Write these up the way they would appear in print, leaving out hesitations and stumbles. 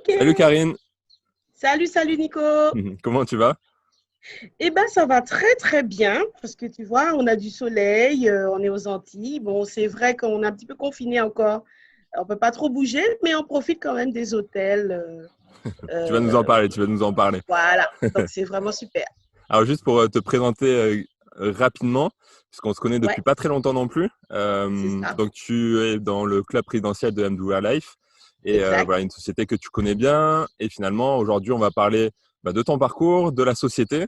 Ok. Salut Karine. Salut, salut Nico. Comment tu vas? Eh ben, ça va très très bien parce que tu vois, on a du soleil, on est aux Antilles. Bon, c'est vrai qu'on est un petit peu confiné encore. On peut pas trop bouger, mais on profite quand même des hôtels. Tu vas nous en Euh, parler, tu vas nous en parler. voilà, donc c'est vraiment super. Alors juste pour te présenter rapidement, puisqu'on se connaît Ouais, depuis pas très longtemps non plus. c'est ça. Donc tu es dans le club présidentiel de MWR Life et Exact. voilà une société que tu connais bien. Et finalement aujourd'hui on va parler de ton parcours, de la société.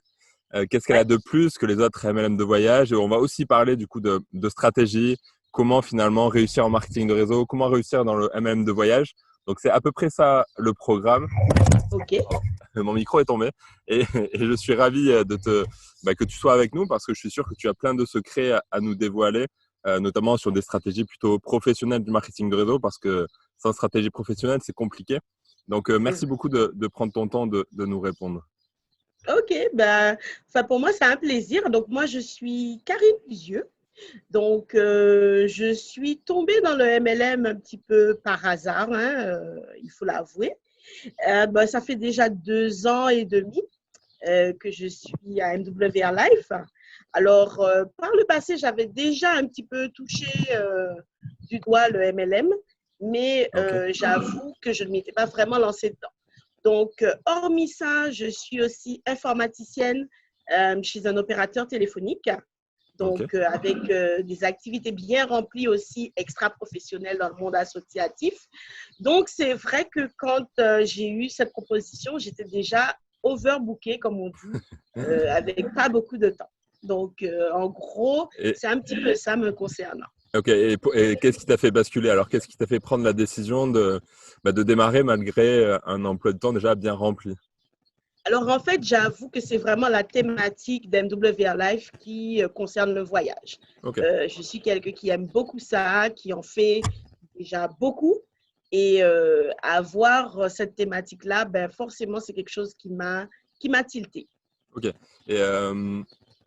Qu'est-ce qu'elle a Ouais. de plus que les autres MLM de voyage? Et on va aussi parler du coup de stratégie, comment finalement réussir en marketing de réseau, comment réussir dans le MLM de voyage. Donc c'est à peu près ça le programme. Ok. Oh, mon micro est tombé et, et je suis ravi que tu sois avec nous parce que je suis sûr que tu as plein de secrets à nous dévoiler, notamment sur des stratégies plutôt professionnelles du marketing de réseau parce que sans stratégie professionnelle, c'est compliqué. Donc, C'est merci vrai. beaucoup de prendre ton temps de nous répondre. Ok. Ben, enfin, pour moi, c'est un plaisir. Donc, moi, je suis Karine Lusieux. Donc, je suis tombée dans le MLM un petit peu par hasard, hein, il faut l'avouer. Ben, ça fait déjà 2 ans et demi que je suis à MWR Life. Alors, par le passé, j'avais déjà un petit peu touché du doigt le MLM, mais Ok. j'avoue que je ne m'étais pas vraiment lancée dedans. Donc, hormis ça, je suis aussi informaticienne chez un opérateur téléphonique. Ok. Donc, avec des activités bien remplies aussi extra-professionnelles dans le monde associatif. Donc, c'est vrai que quand j'ai eu cette proposition, j'étais déjà overbookée, comme on dit, avec pas beaucoup de temps. Donc, en gros, Et, c'est un petit peu ça me concernant. ok. Et qu'est-ce qui t'a fait basculer? Alors, qu'est-ce qui t'a fait prendre la décision de démarrer malgré un emploi de temps déjà bien rempli? Alors, en fait, j'avoue que c'est vraiment la thématique d'MWR Life qui concerne le voyage. Ok. Je suis quelqu'un qui aime beaucoup ça, qui en fait déjà beaucoup. Et avoir cette thématique-là, ben, forcément, c'est quelque chose qui m'a tilté. Ok. Et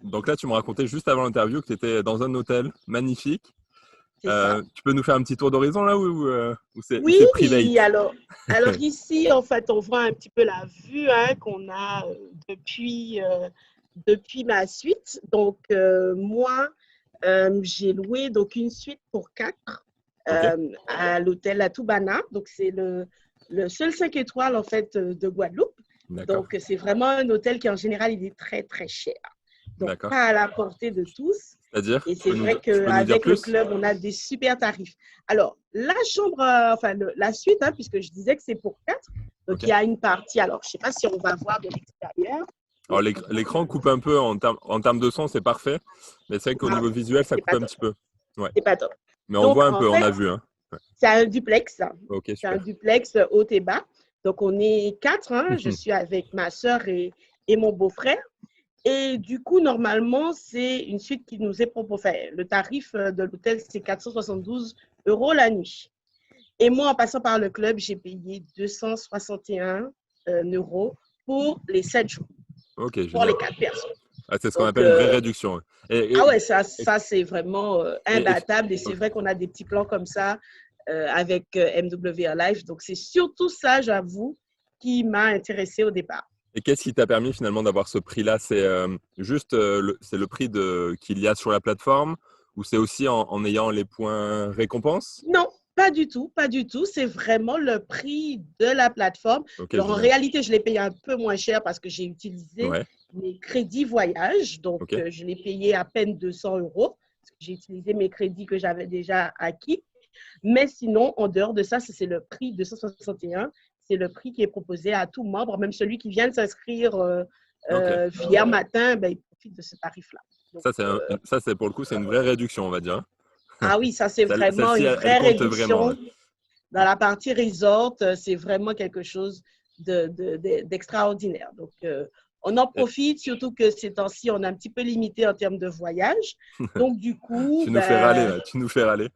donc là, tu me racontais juste avant l'interview que tu étais dans un hôtel magnifique. C'est ça. Tu peux nous faire un petit tour d'horizon là ou c'est private? Oui, alors ici, en fait, on voit un petit peu la vue hein, qu'on a depuis ma suite. Donc, moi, j'ai loué donc, une suite pour quatre Ok, à l'hôtel La Toubana. Donc, c'est le seul 5 étoiles en fait de Guadeloupe. d'accord, Donc, c'est vraiment un hôtel qui, en général, il est très, très cher. Donc, d'accord. pas à la portée de tous. C'est-à-dire, Et c'est vrai tu peux nous dire qu'avec le plus? club, on a des super tarifs. Alors, la chambre, enfin, la suite, hein, puisque je disais que c'est pour quatre. Donc, Ok. il y a une partie, alors, je ne sais pas si on va voir de l'extérieur, Alors mais on va l'écran coupe voir. un peu en termes de son, c'est parfait. Mais c'est vrai qu'au Ah, niveau visuel, ça c'est coupe pas un top. petit peu. Ouais. C'est pas top. Mais on Donc, voit un en peu, on fait, a vu, hein. Ouais. c'est un duplex. Ok, C'est un super. duplex haut et bas. Donc, on est quatre. Hein. Je suis avec ma soeur et mon beau-frère. Et du coup, normalement, c'est une suite qui nous est proposée. Enfin, le tarif de l'hôtel, c'est 472 € la nuit. Et moi, en passant par le club, j'ai payé 261 € pour les 7 jours, Ok, pour les génial. 4 personnes. Ah, c'est ce qu'on Donc, appelle une vraie réduction. Ouais. ah ouais, ça, Et, ça c'est vraiment et- et- imbattable. Et c'est ok. vrai qu'on a des petits plans comme ça avec MWR Life. Donc, c'est surtout ça, j'avoue, qui m'a intéressée au départ. Et qu'est-ce qui t'a permis finalement d'avoir ce prix-là? C'est juste c'est le prix qu'il y a sur la plateforme ou c'est aussi en ayant les points récompenses? Non, pas du tout, pas du tout. C'est vraiment le prix de la plateforme. Ok, Alors, en génial. réalité, je l'ai payé un peu moins cher parce que j'ai utilisé Ouais, mes crédits voyage. Donc, ok. je l'ai payé à peine 200 € parce que j'ai utilisé mes crédits que j'avais déjà acquis. Mais sinon, en dehors de ça, c'est le prix 261. C'est le prix qui est proposé à tout membre, même celui qui vient de s'inscrire Ok. hier matin, ben, il profite de ce tarif-là. Donc, Ça, c'est pour le coup, c'est une vraie réduction, on va dire. ah oui, ça, c'est vraiment Celle-ci, une elle vraie compte vraiment. réduction. Ouais. Dans la partie resort, c'est vraiment quelque chose d'extraordinaire. Donc, on en Et profite, surtout que ces temps-ci, on est un petit peu limité en termes de voyage. Donc, du coup, tu nous fais râler, ben, là. Tu nous fais râler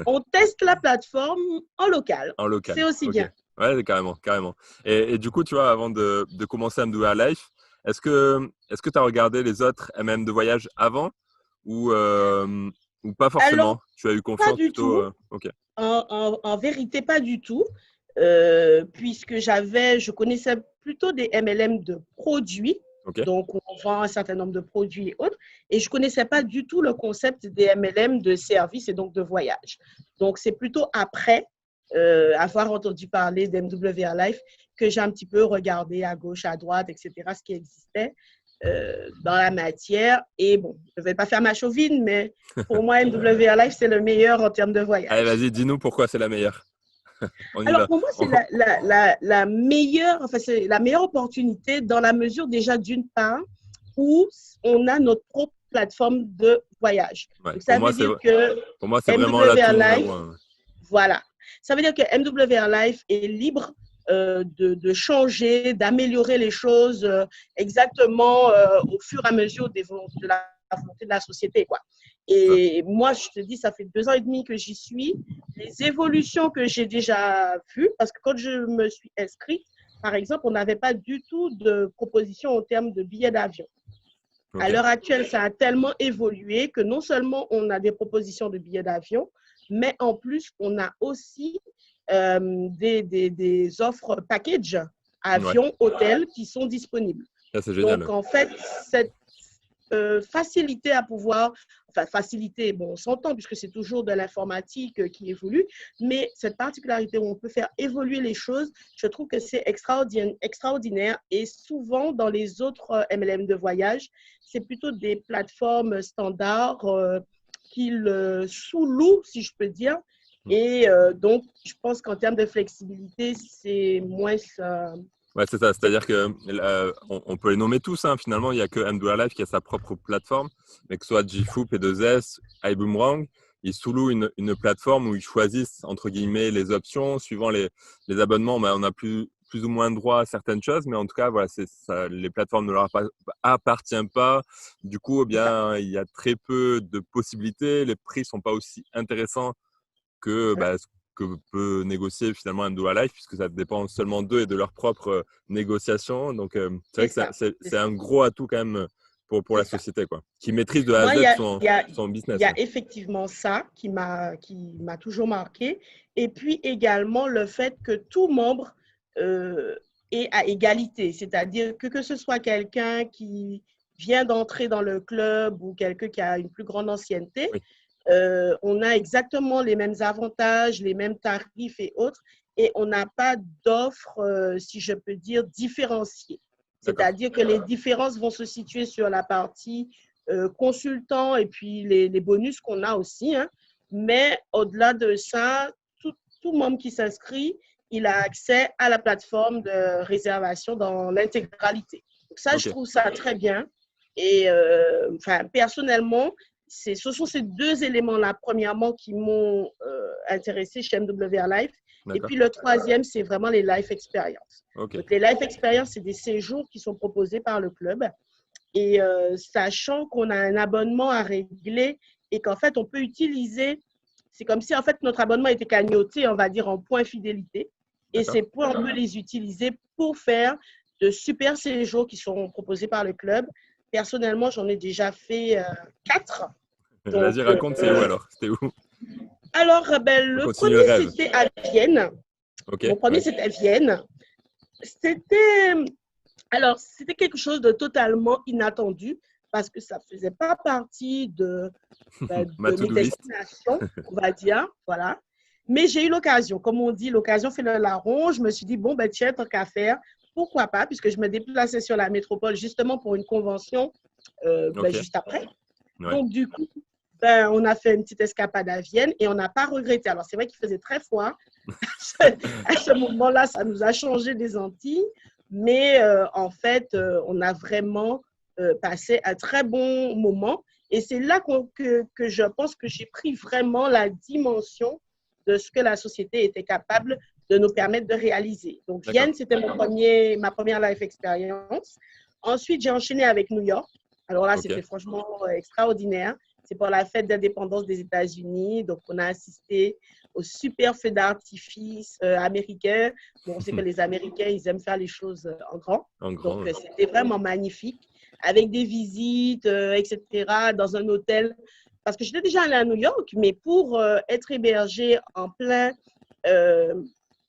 on teste la plateforme en local. en C'est local. aussi Ok. bien. Ouais, carrément, carrément. Et du coup, tu vois, avant de commencer à me douer à Life, est-ce que tu as regardé les autres MM de voyage avant ou, euh, ou pas Alors, forcément? Tu as eu pas confiance du plutôt. tout. Ok. En vérité, pas du tout. puisque je connaissais plutôt des MLM de produits. Ok. Donc, on vend un certain nombre de produits et autres. Et je ne connaissais pas du tout le concept des MLM de services et donc de voyage. Donc, c'est plutôt après avoir entendu parler d'MWR Life que j'ai un petit peu regardé à gauche, à droite, etc., ce qui existait dans la matière. Et bon, je ne vais pas faire ma chauvine, mais pour moi, MWR Life, c'est le meilleur en termes de Allez, voyage. vas-y, dis-nous pourquoi c'est la meilleure. On y Alors, va. pour moi, c'est la meilleure, enfin, c'est la meilleure opportunité dans la mesure déjà d'une part où on a notre propre plateforme de voyage. Ouais, Donc, ça veut dire que pour moi, c'est vraiment l'atout MWR numéro Life, un. voilà. Ça veut dire que MWR Life est libre de changer, d'améliorer les choses exactement au fur et à mesure de la volonté de la société, quoi. Ça. Et moi, je te dis, ça fait 2 ans et demi que j'y suis. Les évolutions que j'ai déjà vues, parce que quand je me suis inscrite, par exemple, on n'avait pas du tout de proposition en termes de billets d'avion. À Ok. l'heure actuelle, ça a tellement évolué que non seulement on a des propositions de billets d'avion, mais en plus, on a aussi des offres package Ouais, avion, hôtel qui sont disponibles. ça c'est Donc, génial. en fait, cette facilité à pouvoir, enfin facilité, bon, on s'entend puisque c'est toujours de l'informatique qui évolue, mais cette particularité où on peut faire évoluer les choses, je trouve que c'est extraordinaire et souvent dans les autres MLM de voyage, c'est plutôt des plateformes standards qu'ils sous-louent, si je peux dire. Et donc, je pense qu'en termes de flexibilité, c'est moins… Ouais, c'est ça. C'est-à-dire que on peut les nommer tous, hein. Finalement, il n'y a que MWR Life qui a sa propre plateforme, mais que ce soit GFoo, P2S, iBoomerang, ils sous-louent une plateforme où ils choisissent, entre guillemets, les options. Suivant les abonnements, on a plus ou moins droit à certaines choses, mais en tout cas, voilà, ça, les plateformes ne leur appartiennent pas. Du coup, eh bien, il y a très peu de possibilités. Les prix ne sont pas aussi intéressants que ce que peut négocier finalement un Dual Life, puisque ça dépend seulement d'eux et de leurs propres négociations. Donc, c'est vrai C'est que ça. c'est un gros atout quand même pour C'est la ça. société, quoi, qui maîtrise de A à Moi, Z son il business. y a Ouais. effectivement ça qui m'a toujours marqué. Et puis également le fait que tout membre euh, est à égalité. C'est-à-dire que ce soit quelqu'un qui vient d'entrer dans le club ou quelqu'un qui a une plus grande ancienneté, Oui, on a exactement les mêmes avantages, les mêmes tarifs et autres. Et on n'a pas d'offres, si je peux dire, différenciées. d'accord. C'est-à-dire que les différences vont se situer sur la partie consultant et puis les bonus qu'on a aussi. Hein. Mais au-delà de ça, tout membre qui s'inscrit, il a accès à la plateforme de réservation dans l'intégralité. Donc ça, je Ok. trouve ça très bien. Et enfin, personnellement, ce sont ces deux éléments-là, premièrement, qui m'ont intéressé chez MWR Life. Et D'accord. puis le troisième, c'est vraiment les life experience. Ok. Donc les life experience, c'est des séjours qui sont proposés par le club. Et sachant qu'on a un abonnement à régler et qu'en fait, on peut utiliser, c'est comme si en fait notre abonnement était cagnoté, on va dire, en points fidélité. Et D'accord. ces points, on peut les utiliser pour faire de super séjours qui sont proposés par le club. Personnellement, j'en ai déjà fait 4. Vas-y, Donc, raconte, c'est où alors? C'était où? alors, ben, On le continue le premier, rêve. c'était à Vienne. Ok. Mon premier, Ouais. c'était à Vienne. C'était Alors, c'était quelque chose de totalement inattendu parce que ça ne faisait pas partie Ma de mes to-do list. destinations, on va dire. Voilà. Mais j'ai eu l'occasion, comme on dit, l'occasion fait le larron. Je me suis dit, bon, ben, tiens, tant qu'à faire, pourquoi pas, puisque je me déplaçais sur la métropole justement pour une convention ben, Ok. juste après. Ouais. Donc, du coup, ben, on a fait une petite escapade à Vienne et on n'a pas regretté. Alors, c'est vrai qu'il faisait très froid. À ce moment-là, ça nous a changé des Antilles. Mais en fait, on a vraiment passé un très bon moment. Et c'est là que je pense que j'ai pris vraiment la dimension de ce que la société était capable de nous permettre de réaliser. Donc, D'accord. Vienne, c'était ma première life experience. Ensuite, j'ai enchaîné avec New York. Alors là, Ok. c'était franchement extraordinaire. C'est pour la fête d'indépendance des États-Unis. Donc, on a assisté au super feu d'artifice américain. Bon, on sait que les Américains, ils aiment faire les choses en grand. En Donc, grand. Ouais. c'était vraiment magnifique, avec des visites, etc., dans un hôtel. Parce que j'étais déjà allée à New York, mais pour être hébergée en plein euh,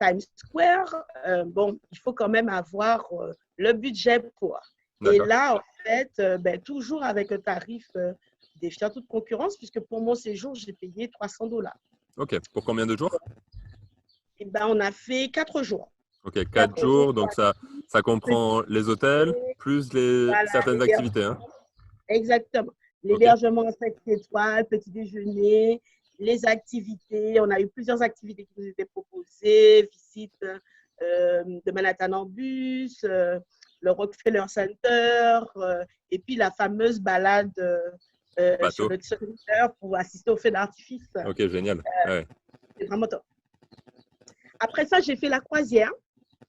Times Square, bon, il faut quand même avoir le budget pour. Et D'accord. là, en fait, toujours avec un tarif défiant toute concurrence, puisque pour mon séjour, j'ai payé 300 $. Ok. Pour combien de jours? Et ben, on a fait 4 jours. Ok, 4 jours. 4 jours, Donc, ça comprend les hôtels plus voilà, certaines activités. Hein. exactement. Ok. L'hébergement 5 étoiles, petit déjeuner, les activités. On a eu plusieurs activités qui nous étaient proposées, visite de Manhattan en bus, le Rockefeller Center, et puis la fameuse balade sur Bateau. le Twitter pour assister au feu d'artifice. Ok, génial. Ouais. C'est vraiment top. Après ça, j'ai fait la croisière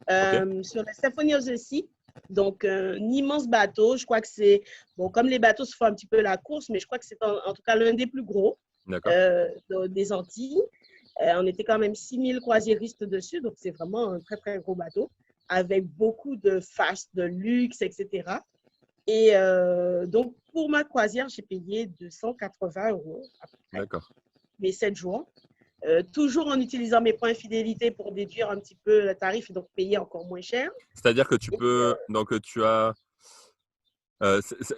Ok. sur la Symphony of the Sea. Donc, un immense bateau. Je crois que c'est, bon, comme les bateaux se font un petit peu la course, mais je crois que c'est en tout cas l'un des plus gros D'accord. des Antilles. On était quand même 6000 croisiéristes dessus, donc c'est vraiment un très, très gros bateau avec beaucoup de faces, de luxe, etc. Et donc, pour ma croisière, j'ai payé 280 € à peu près, D'accord. mes 7 jours. Toujours en utilisant mes points fidélité pour déduire un petit peu le tarif et donc payer encore moins cher. C'est-à-dire que tu Et, peux. Donc, tu as.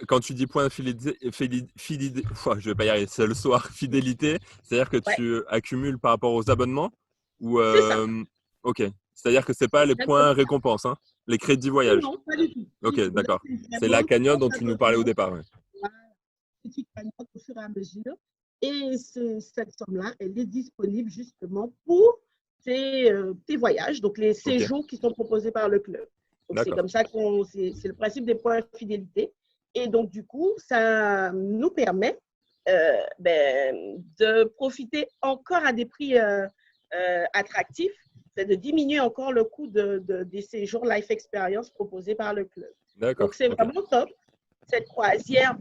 Quand tu dis point fidélité, je vais pas y arriver, c'est le soir, fidélité, c'est-à-dire que ouais, tu accumules par rapport aux abonnements ou c'est ça. ok, c'est-à-dire que c'est pas les points Exactement. récompenses, hein, les crédits voyage. Non, pas du tout. Pas Ok, du tout. Là, d'accord. c'est C'est la vraiment cagnotte dont tu nous parlais au abonnement. départ. Ouais. Voilà, petite cagnotte au fur et à mesure. Et cette somme-là, elle est disponible justement pour tes voyages, donc les Ok, séjours qui sont proposés par le club. Donc, c'est d'accord. comme ça c'est le principe des points fidélité. Et donc, du coup, ça nous permet de profiter encore à des prix attractifs, c'est de diminuer encore le coût des séjours Life Experience proposés par le club. D'accord, Donc, c'est ok. vraiment top. Cette croisière,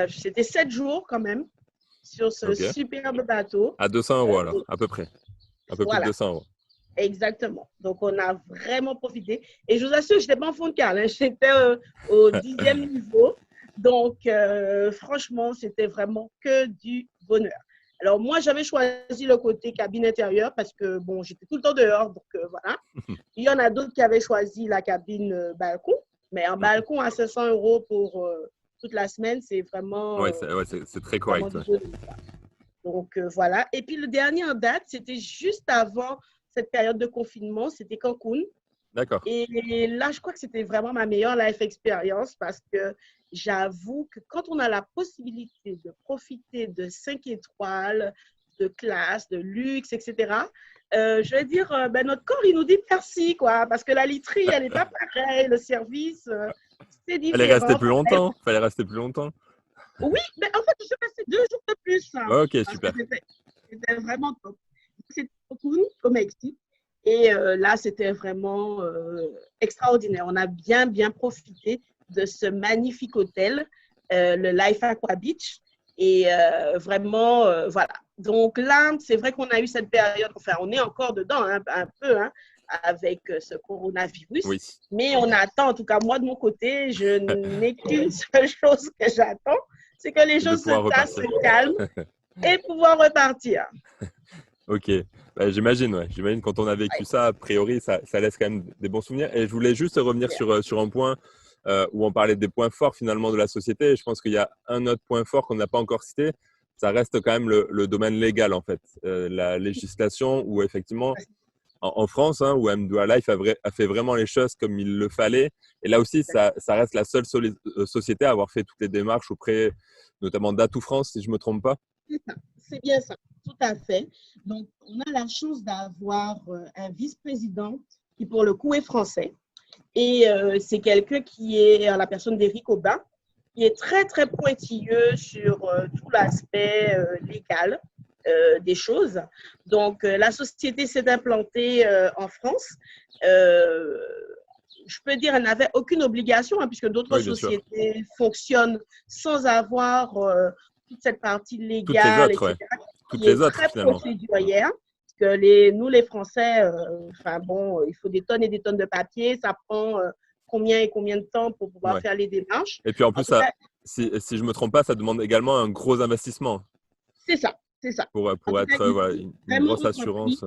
c'était 7 jours quand même sur ce Ok. superbe bateau. À 200 € alors, Donc, à peu près. Un peu plus de voilà, 200 €. exactement. Donc, on a vraiment profité. Et je vous assure, je n'étais pas en fond de cale, hein. J'étais au 10e niveau. Donc, franchement, c'était vraiment que du bonheur. Alors, moi, j'avais choisi le côté cabine intérieure parce que, bon, j'étais tout le temps dehors. Donc, voilà. Il y en a d'autres qui avaient choisi la cabine balcon. Mais un balcon à 500 € pour toute la semaine, c'est vraiment, Ouais, c'est très vraiment correct. du Ouais. bonheur. Donc, voilà. Et puis, le dernier en date, c'était juste avant cette période de confinement, c'était Cancun. D'accord. Et là, je crois que c'était vraiment ma meilleure life expérience parce que j'avoue que quand on a la possibilité de profiter de 5 étoiles, de classe, de luxe, etc., je vais dire, notre corps, il nous dit merci, quoi, parce que la literie, elle n'est pas pareille, le service, c'est Fallait rester différent. plus longtemps. Fallait rester plus longtemps. Oui, mais en fait, je suis restée 2 jours de plus, hein, Ok, parce que super. c'était vraiment top. C'était cool au Mexique. Et là, c'était vraiment extraordinaire. On a bien, bien profité de ce magnifique hôtel, le Life Aqua Beach. Et vraiment, voilà. Donc là, c'est vrai qu'on a eu cette période, enfin, on est encore dedans hein, un peu hein, avec ce coronavirus. Oui. Mais on attend, en tout cas, moi de mon côté, je n'ai qu'une seule chose que j'attends, c'est que les C'est de choses se pouvoir tassent, repartir. se calment et pouvoir repartir. Ok, bah, j'imagine, ouais. J'imagine quand on a vécu Ouais, ça, a priori, ça laisse quand même des bons souvenirs. Et je voulais juste revenir sur un point où on parlait des points forts finalement de la société. Et je pense qu'il y a un autre point fort qu'on n'a pas encore cité. Ça reste quand même le domaine légal en fait. La législation où effectivement, en France, hein, où M2A Life a fait vraiment les choses comme il le fallait. Et là aussi, ça reste la seule société à avoir fait toutes les démarches auprès notamment d'Atout France, si je ne me trompe pas. c'est ça, c'est bien ça, tout à fait. Donc, on a la chance d'avoir un vice-président qui, pour le coup, est français. Et c'est quelqu'un qui est la personne d'Éric Aubin, qui est très, très pointilleux sur tout l'aspect légal des choses. Donc, la société s'est implantée en France. Euh, je peux dire, elle n'avait aucune obligation, hein, puisque d'autres Oui, bien sûr. sociétés fonctionnent sans avoir toute cette partie Toutes les légale, autres, ouais. etc., Toutes qui les est autres très finalement. procédurière. Parce que nous, les Français, enfin bon, il faut des tonnes et des tonnes de papier. Ça prend combien et combien de temps pour pouvoir Ouais. faire les démarches. Et puis en En plus, tout cas, si je ne me trompe pas, ça demande également un gros investissement c'est ça, c'est ça. En pour tout cas, être voilà, une vraiment grosse entreprise. assurance.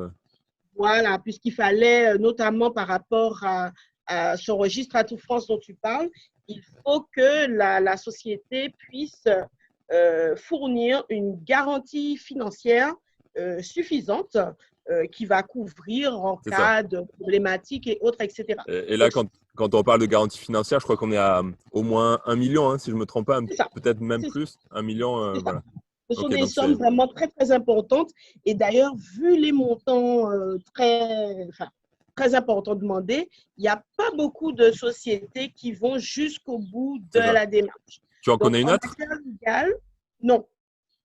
Voilà, puisqu'il fallait, notamment par rapport à ce registre Atout France dont tu parles, il faut que la société puisse fournir une garantie financière suffisante qui va couvrir en C'est ça. cas de problématiques et autres, etc. Et là, Donc, quand on parle de garantie financière, je crois qu'on est à au moins 1 million, hein, si je ne me trompe pas, c'est ça, peut-être même c'est ça, plus, 1 million, c'est ça. voilà. Ce sont Ok, des donc sommes c'est vraiment très, très importantes. Et d'ailleurs, vu les montants enfin, très importants demandés, il n'y a pas beaucoup de sociétés qui vont jusqu'au bout de c'est ça. la démarche. Tu en Donc, connais une en autre? matière légale, non.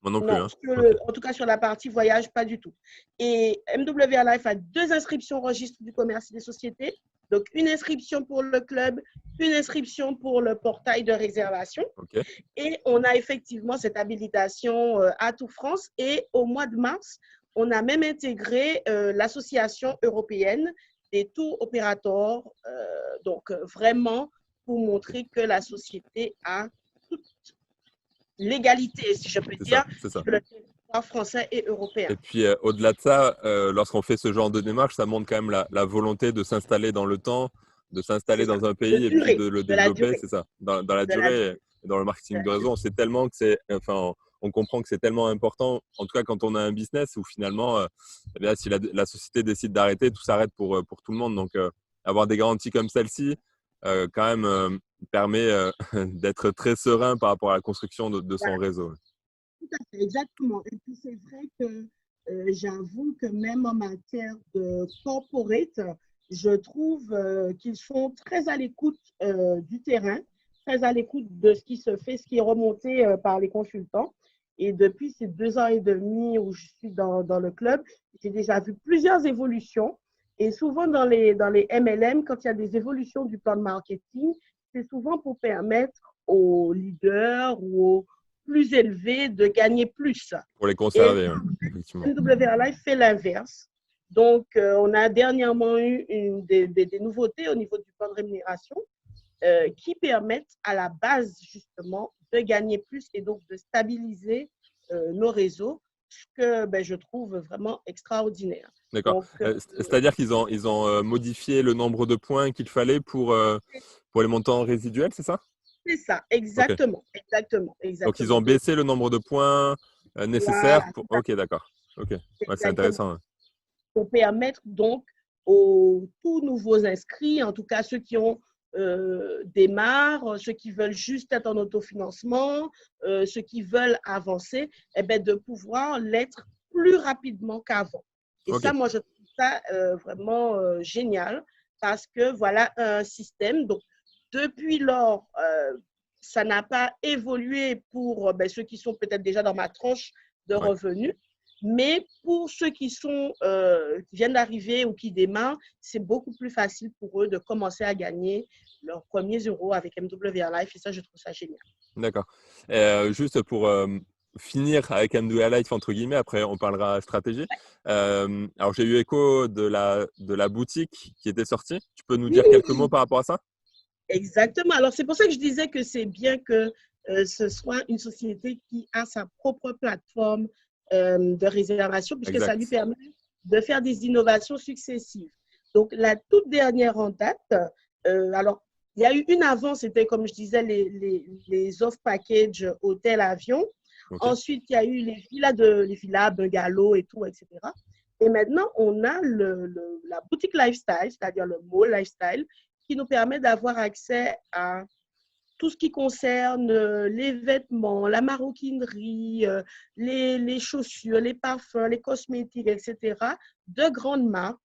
Moi non plus, Non, hein. Ok, en tout cas sur la partie voyage, pas du tout. Et MWR Life a 2 inscriptions au registre du commerce et des sociétés. Donc, une inscription pour le club, une inscription pour le portail de réservation. ok. Et on a effectivement cette habilitation à Tout France. Et au mois de mars, on a même intégré l'association européenne des tours opérateurs. Donc, vraiment, pour montrer que la société a toute l'égalité, si je peux C'est ça, dire, c'est ça. sur le territoire français et européen. Et puis, au-delà de ça, lorsqu'on fait ce genre de démarche, ça montre quand même la volonté de s'installer dans le temps, de C'est s'installer ça. dans un De pays et puis durée, de le de la développer, durée, c'est ça, dans la de la durée durée, et dans le de marketing de la réseau. durée. On sait tellement que c'est, enfin, on comprend que c'est tellement important, en tout cas quand on a un business où finalement, eh bien, si la société décide d'arrêter, tout s'arrête pour tout le monde. Donc, avoir des garanties comme celle-ci, quand même, permet d'être très serein par rapport à la construction de son Voilà, réseau. tout à fait, exactement. Et puis, c'est vrai que j'avoue que même en matière de corporate, je trouve qu'ils sont très à l'écoute du terrain, très à l'écoute de ce qui se fait, ce qui est remonté par les consultants. Et depuis ces 2 ans et demi où je suis dans le club, j'ai déjà vu plusieurs évolutions. Et souvent dans les MLM, quand il y a des évolutions du plan de marketing, c'est souvent pour permettre aux leaders ou aux plus élevés de gagner plus. Pour les Et conserver, ouais, effectivement. MWR Life fait l'inverse. Donc, on a dernièrement eu des nouveautés au niveau du plan de rémunération qui permettent à la base, justement, de gagner plus et donc de stabiliser nos réseaux, ce que je trouve vraiment extraordinaire. D'accord. Donc, C'est-à-dire qu'ils ont modifié le nombre de points qu'il fallait pour les montants résiduels, c'est ça? c'est ça, Ok. exactement, exactement, Donc, ils ont exactement. Donc, baissé le nombre de points nécessaires voilà, pour. tout à Ok, d'accord. Ok. fait, Ouais, c'est exactement. intéressant, ouais. Pour permettre donc aux tout nouveaux inscrits, en tout cas ceux qui ont démarrent, ceux qui veulent juste être en autofinancement, ceux qui veulent avancer, eh bien, de pouvoir l'être plus rapidement qu'avant. Et Ok. ça, moi, je trouve ça vraiment génial parce que voilà un système. Donc, depuis lors, ça n'a pas évolué pour ceux qui sont peut-être déjà dans ma tranche de Ouais. revenus. Mais pour ceux qui viennent d'arriver ou qui démarrent, c'est beaucoup plus facile pour eux de commencer à gagner leurs premiers euros avec MWR Life. Et ça, je trouve ça génial. D'accord. Juste pour finir avec M2A Life, entre guillemets, après on parlera stratégie. Alors, j'ai eu écho de la boutique qui était sortie. Tu peux nous dire quelques mots Oui, par rapport à ça? exactement. Alors, c'est pour ça que je disais que c'est bien que ce soit une société qui a sa propre plateforme de réservation, puisque ça lui Exact. permet de faire des innovations successives. Donc, la toute dernière en date, alors, il y a eu une avant, c'était comme je disais, les off-package hôtel-avion. Ok. Ensuite, il y a eu les villas bungalows et tout, etc. Et maintenant, on a la boutique lifestyle, c'est-à-dire le mall lifestyle, qui nous permet d'avoir accès à tout ce qui concerne les vêtements, la maroquinerie, les chaussures, les parfums, les cosmétiques, etc., de grandes marques,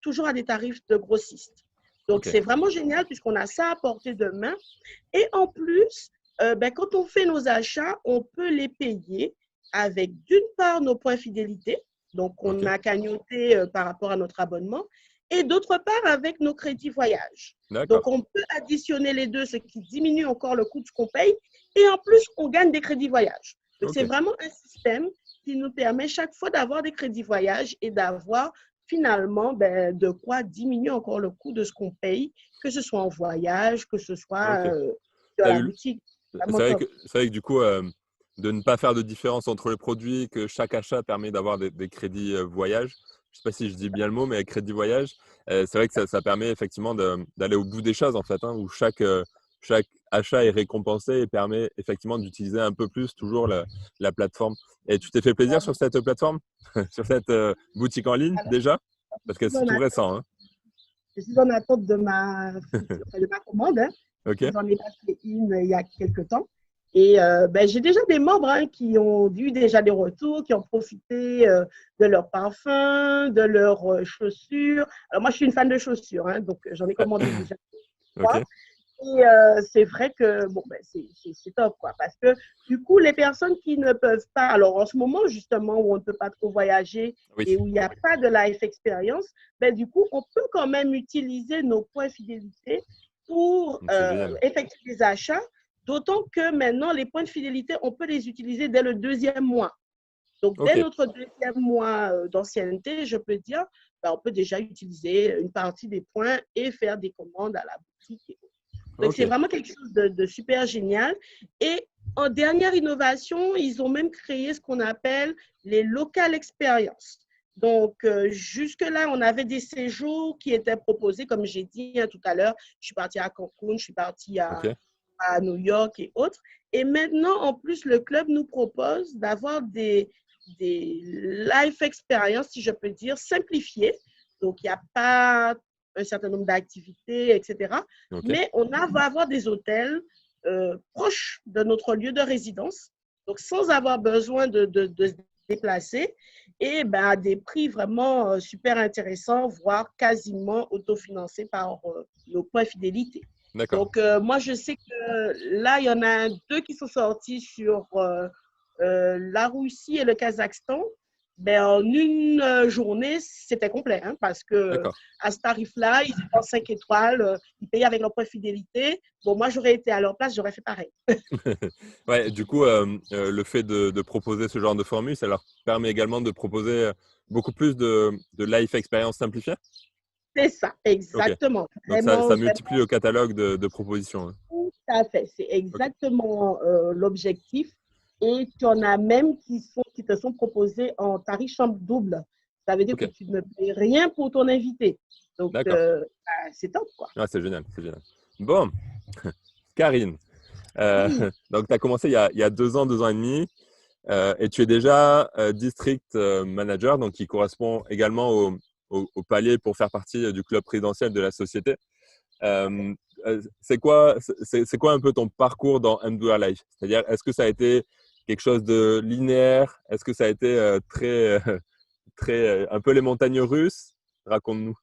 toujours à des tarifs de grossistes. Donc, Ok. c'est vraiment génial puisqu'on a ça à portée de main. Et en plus, quand on fait nos achats, on peut les payer avec d'une part nos points fidélité, donc on Ok. a cagnoté par rapport à notre abonnement, et d'autre part avec nos crédits voyage. Donc D'accord. on peut additionner les deux, ce qui diminue encore le coût de ce qu'on paye, et en plus on gagne des crédits voyage. Donc Ok. c'est vraiment un système qui nous permet chaque fois d'avoir des crédits voyage et d'avoir finalement de quoi diminuer encore le coût de ce qu'on paye, que ce soit en voyage, que ce soit Ok. dans T'as la eu, boutique. C'est Vraiment vrai top. que, c'est vrai que du coup, de ne pas faire de différence entre les produits, que chaque achat permet d'avoir des crédits voyage, je sais pas si je dis bien le mot, mais crédit voyage, c'est vrai que ça permet effectivement d'aller au bout des choses en fait, hein, où chaque achat est récompensé et permet effectivement d'utiliser un peu plus toujours la plateforme. Et tu t'es fait plaisir sur cette plateforme, sur cette boutique en ligne Alors, déjà? Parce que c'est tout récent, hein. je suis en attente de ma commande, hein. Ok, J'en ai passé une il y a quelques temps. Et ben, j'ai déjà des membres hein, qui ont eu déjà des retours, qui ont profité de leurs parfums, de leurs chaussures. Alors moi, je suis une fan de chaussures, hein, donc j'en ai commandé déjà ok, trois. Et c'est vrai que bon, ben, c'est top, quoi, parce que du coup, les personnes qui ne peuvent pas, alors en ce moment, justement, où on ne peut pas trop voyager oui, et où il n'y a pas de life experience, ben, du coup, on peut quand même utiliser nos points fidélité pour c'est génial. effectuer des achats, d'autant que maintenant, les points de fidélité, on peut les utiliser dès le deuxième mois. Donc, Ok, dès notre deuxième mois d'ancienneté, je peux dire, ben, on peut déjà utiliser une partie des points et faire des commandes à la boutique. Donc, c'est ok, vraiment quelque chose de super génial. Et en dernière innovation, ils ont même créé ce qu'on appelle les local experiences. Donc, jusque-là, on avait des séjours qui étaient proposés, comme j'ai dit hein, tout à l'heure. Je suis partie à Cancun, je suis partie ok, à New York et autres. Et maintenant, en plus, le club nous propose d'avoir des life experiences, si je peux dire, simplifiées. Donc, il n'y a pas un certain nombre d'activités, etc. ok. Mais va avoir des hôtels proches de notre lieu de résidence, donc sans avoir besoin de se déplacer, et ben, à des prix vraiment super intéressants, voire quasiment autofinancés par nos points fidélité. D'accord. Donc, moi, je sais que là, il y en a deux qui sont sortis sur la Russie et le Kazakhstan. Ben, en une journée, c'était complet, hein, parce que D'accord. à ce tarif-là, ils étaient en 5 étoiles, ils payaient avec leur point fidélité. Bon, moi, j'aurais été à leur place, j'aurais fait pareil. Ouais, du coup, le fait de proposer ce genre de formule, ça leur permet également de proposer beaucoup plus de life experience simplifiée. C'est ça, Ok. exactement. Donc, Vraiment, ça vraiment, multiplie le catalogue de propositions, hein. tout à fait. C'est Ok. exactement l'objectif. Et tu en as même qui te sont proposés en tarif chambre double. Ça veut dire Ok. que tu ne payes rien pour ton invité. Donc, D'accord. c'est top, quoi. Ah, c'est génial. C'est génial. Bon, Karine, Oui, donc tu as commencé il y a 2 ans et demi, et tu es déjà district manager, donc qui correspond également au palier pour faire partie du club présidentiel de la société. Euh, c'est quoi un peu ton parcours dans MWR Life? C'est-à-dire, est-ce que ça a été quelque chose de linéaire? Est-ce que ça a été un peu les montagnes russes? Raconte-nous.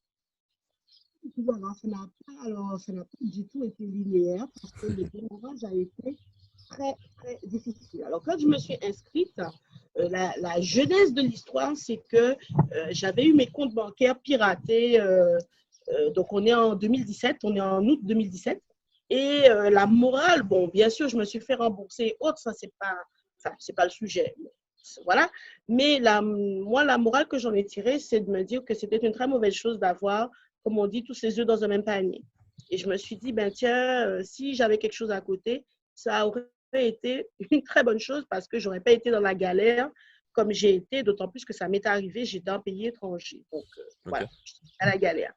voilà, ça n'a pas du tout été linéaire parce que le démarrage a été très, très difficile. Alors, quand je me suis inscrite, la genèse de l'histoire, c'est que j'avais eu mes comptes bancaires piratés. Donc, on est en 2017, on est en août 2017. Et la morale, bon, bien sûr, je me suis fait rembourser autre, ça, c'est pas le sujet. Voilà. Mais moi, la morale que j'en ai tirée, c'est de me dire que c'était une très mauvaise chose d'avoir, comme on dit, tous ses œufs dans un même panier. Et je me suis dit, ben tiens, si j'avais quelque chose à côté, ça aurait été une très bonne chose parce que j'aurais pas été dans la galère comme j'ai été, d'autant plus que ça m'est arrivé, j'étais en pays étranger. Donc, Ok, voilà, j'étais à la galère.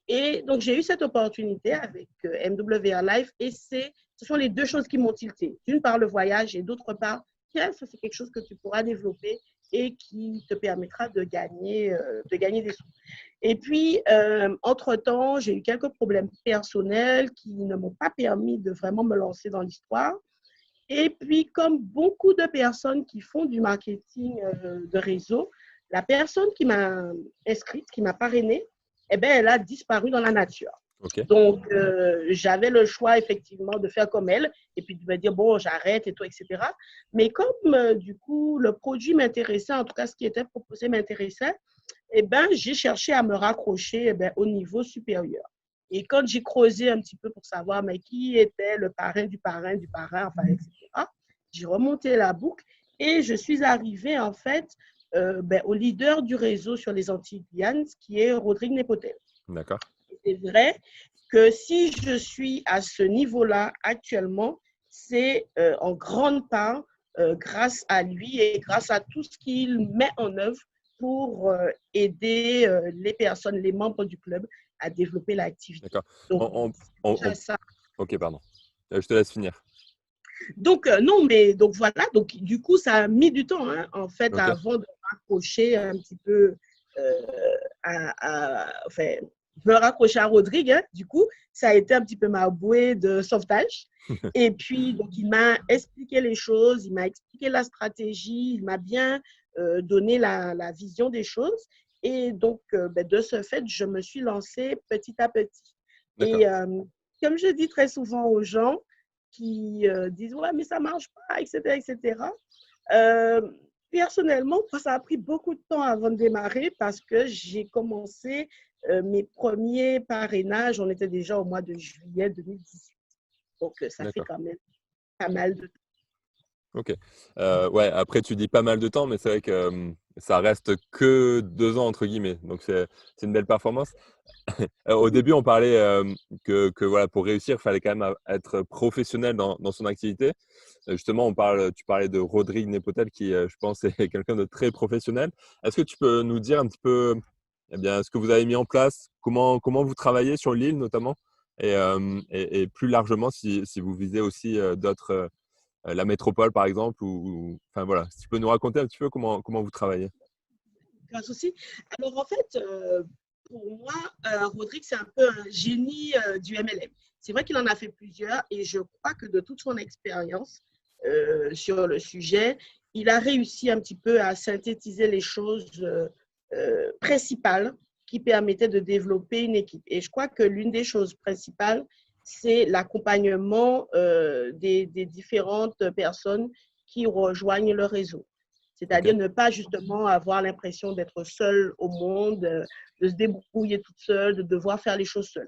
Et donc, j'ai eu cette opportunité avec MWR Life et ce sont les deux choses qui m'ont tilté. D'une part, le voyage et d'autre part, tiens, ça, c'est quelque chose que tu pourras développer et qui te permettra de gagner des sous. Et puis, entre-temps, j'ai eu quelques problèmes personnels qui ne m'ont pas permis de vraiment me lancer dans l'histoire. Et puis, comme beaucoup de personnes qui font du marketing de réseau, la personne qui m'a inscrite, qui m'a parrainée, eh bien, elle a disparu dans la nature. ok, Donc, j'avais le choix effectivement de faire comme elle et puis de me dire, bon, j'arrête et tout, etc. Mais comme du coup, le produit m'intéressait, en tout cas, ce qui était proposé m'intéressait, eh ben, j'ai cherché à me raccrocher eh ben, au niveau supérieur. Et quand j'ai creusé un petit peu pour savoir mais qui était le parrain du parrain du parrain, enfin, etc., j'ai remonté la boucle et je suis arrivée en fait ben, au leader du réseau sur les Antilles-Guyane, qui est Rodrigue Nepotel. d'accord. C'est vrai que si je suis à ce niveau-là actuellement, c'est en grande part grâce à lui et grâce à tout ce qu'il met en œuvre pour aider les personnes, les membres du club à développer l'activité. D'accord. Donc, On- ça. Ok, pardon. Je te laisse finir. Donc, non, mais donc voilà. Donc, du coup, ça a mis du temps, hein, en fait, Ok. avant de raccrocher un petit peu, enfin, me raccrocher à Rodrigue. Hein, du coup, ça a été un petit peu ma bouée de sauvetage. Et puis, donc, il m'a expliqué les choses, il m'a expliqué la stratégie, il m'a bien donné la vision des choses. Et donc, de ce fait, je me suis lancée petit à petit. D'accord. Et comme je dis très souvent aux gens, qui disent ouais mais ça marche pas, etc., etc. Euh, Personnellement, ça a pris beaucoup de temps avant de démarrer parce que j'ai commencé mes premiers parrainages, on était déjà au mois de juillet 2018. Donc ça fait D'accord. quand même pas mal de temps. Ok. Ouais, après, tu dis pas mal de temps, mais c'est vrai que ça reste que 2 ans, entre guillemets. Donc, c'est une belle performance. Au début, on parlait que voilà, pour réussir, il fallait quand même être professionnel dans son activité. Justement, tu parlais de Rodrigue Nepotel, qui, je pense, est quelqu'un de très professionnel. Est-ce que tu peux nous dire un petit peu eh bien, ce que vous avez mis en place, comment vous travaillez sur l'île notamment, et plus largement, si vous visez aussi d'autres, la métropole par exemple, enfin voilà, si tu peux nous raconter un petit peu comment vous travaillez. Pas de souci. Alors en fait, pour moi, Rodrigue, c'est un peu un génie du MLM. C'est vrai qu'il en a fait plusieurs et je crois que de toute son expérience sur le sujet, il a réussi un petit peu à synthétiser les choses principales qui permettaient de développer une équipe. Et je crois que l'une des choses principales, c'est l'accompagnement des différentes personnes qui rejoignent le réseau. Ok, C'est-à-dire ne pas justement avoir l'impression d'être seule au monde, de se débrouiller toute seule, de devoir faire les choses seule.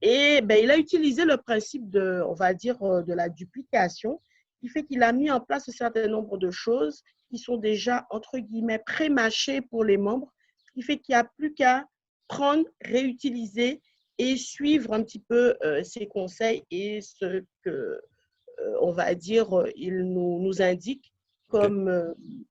Et ben, il a utilisé le principe de, on va dire, de la duplication, qui fait qu'il a mis en place un certain nombre de choses qui sont déjà, entre guillemets, pré-mâchées pour les membres, ce qui fait qu'il n'y a plus qu'à prendre, réutiliser et suivre un petit peu ses conseils et ce que, on va dire, il nous indique ok.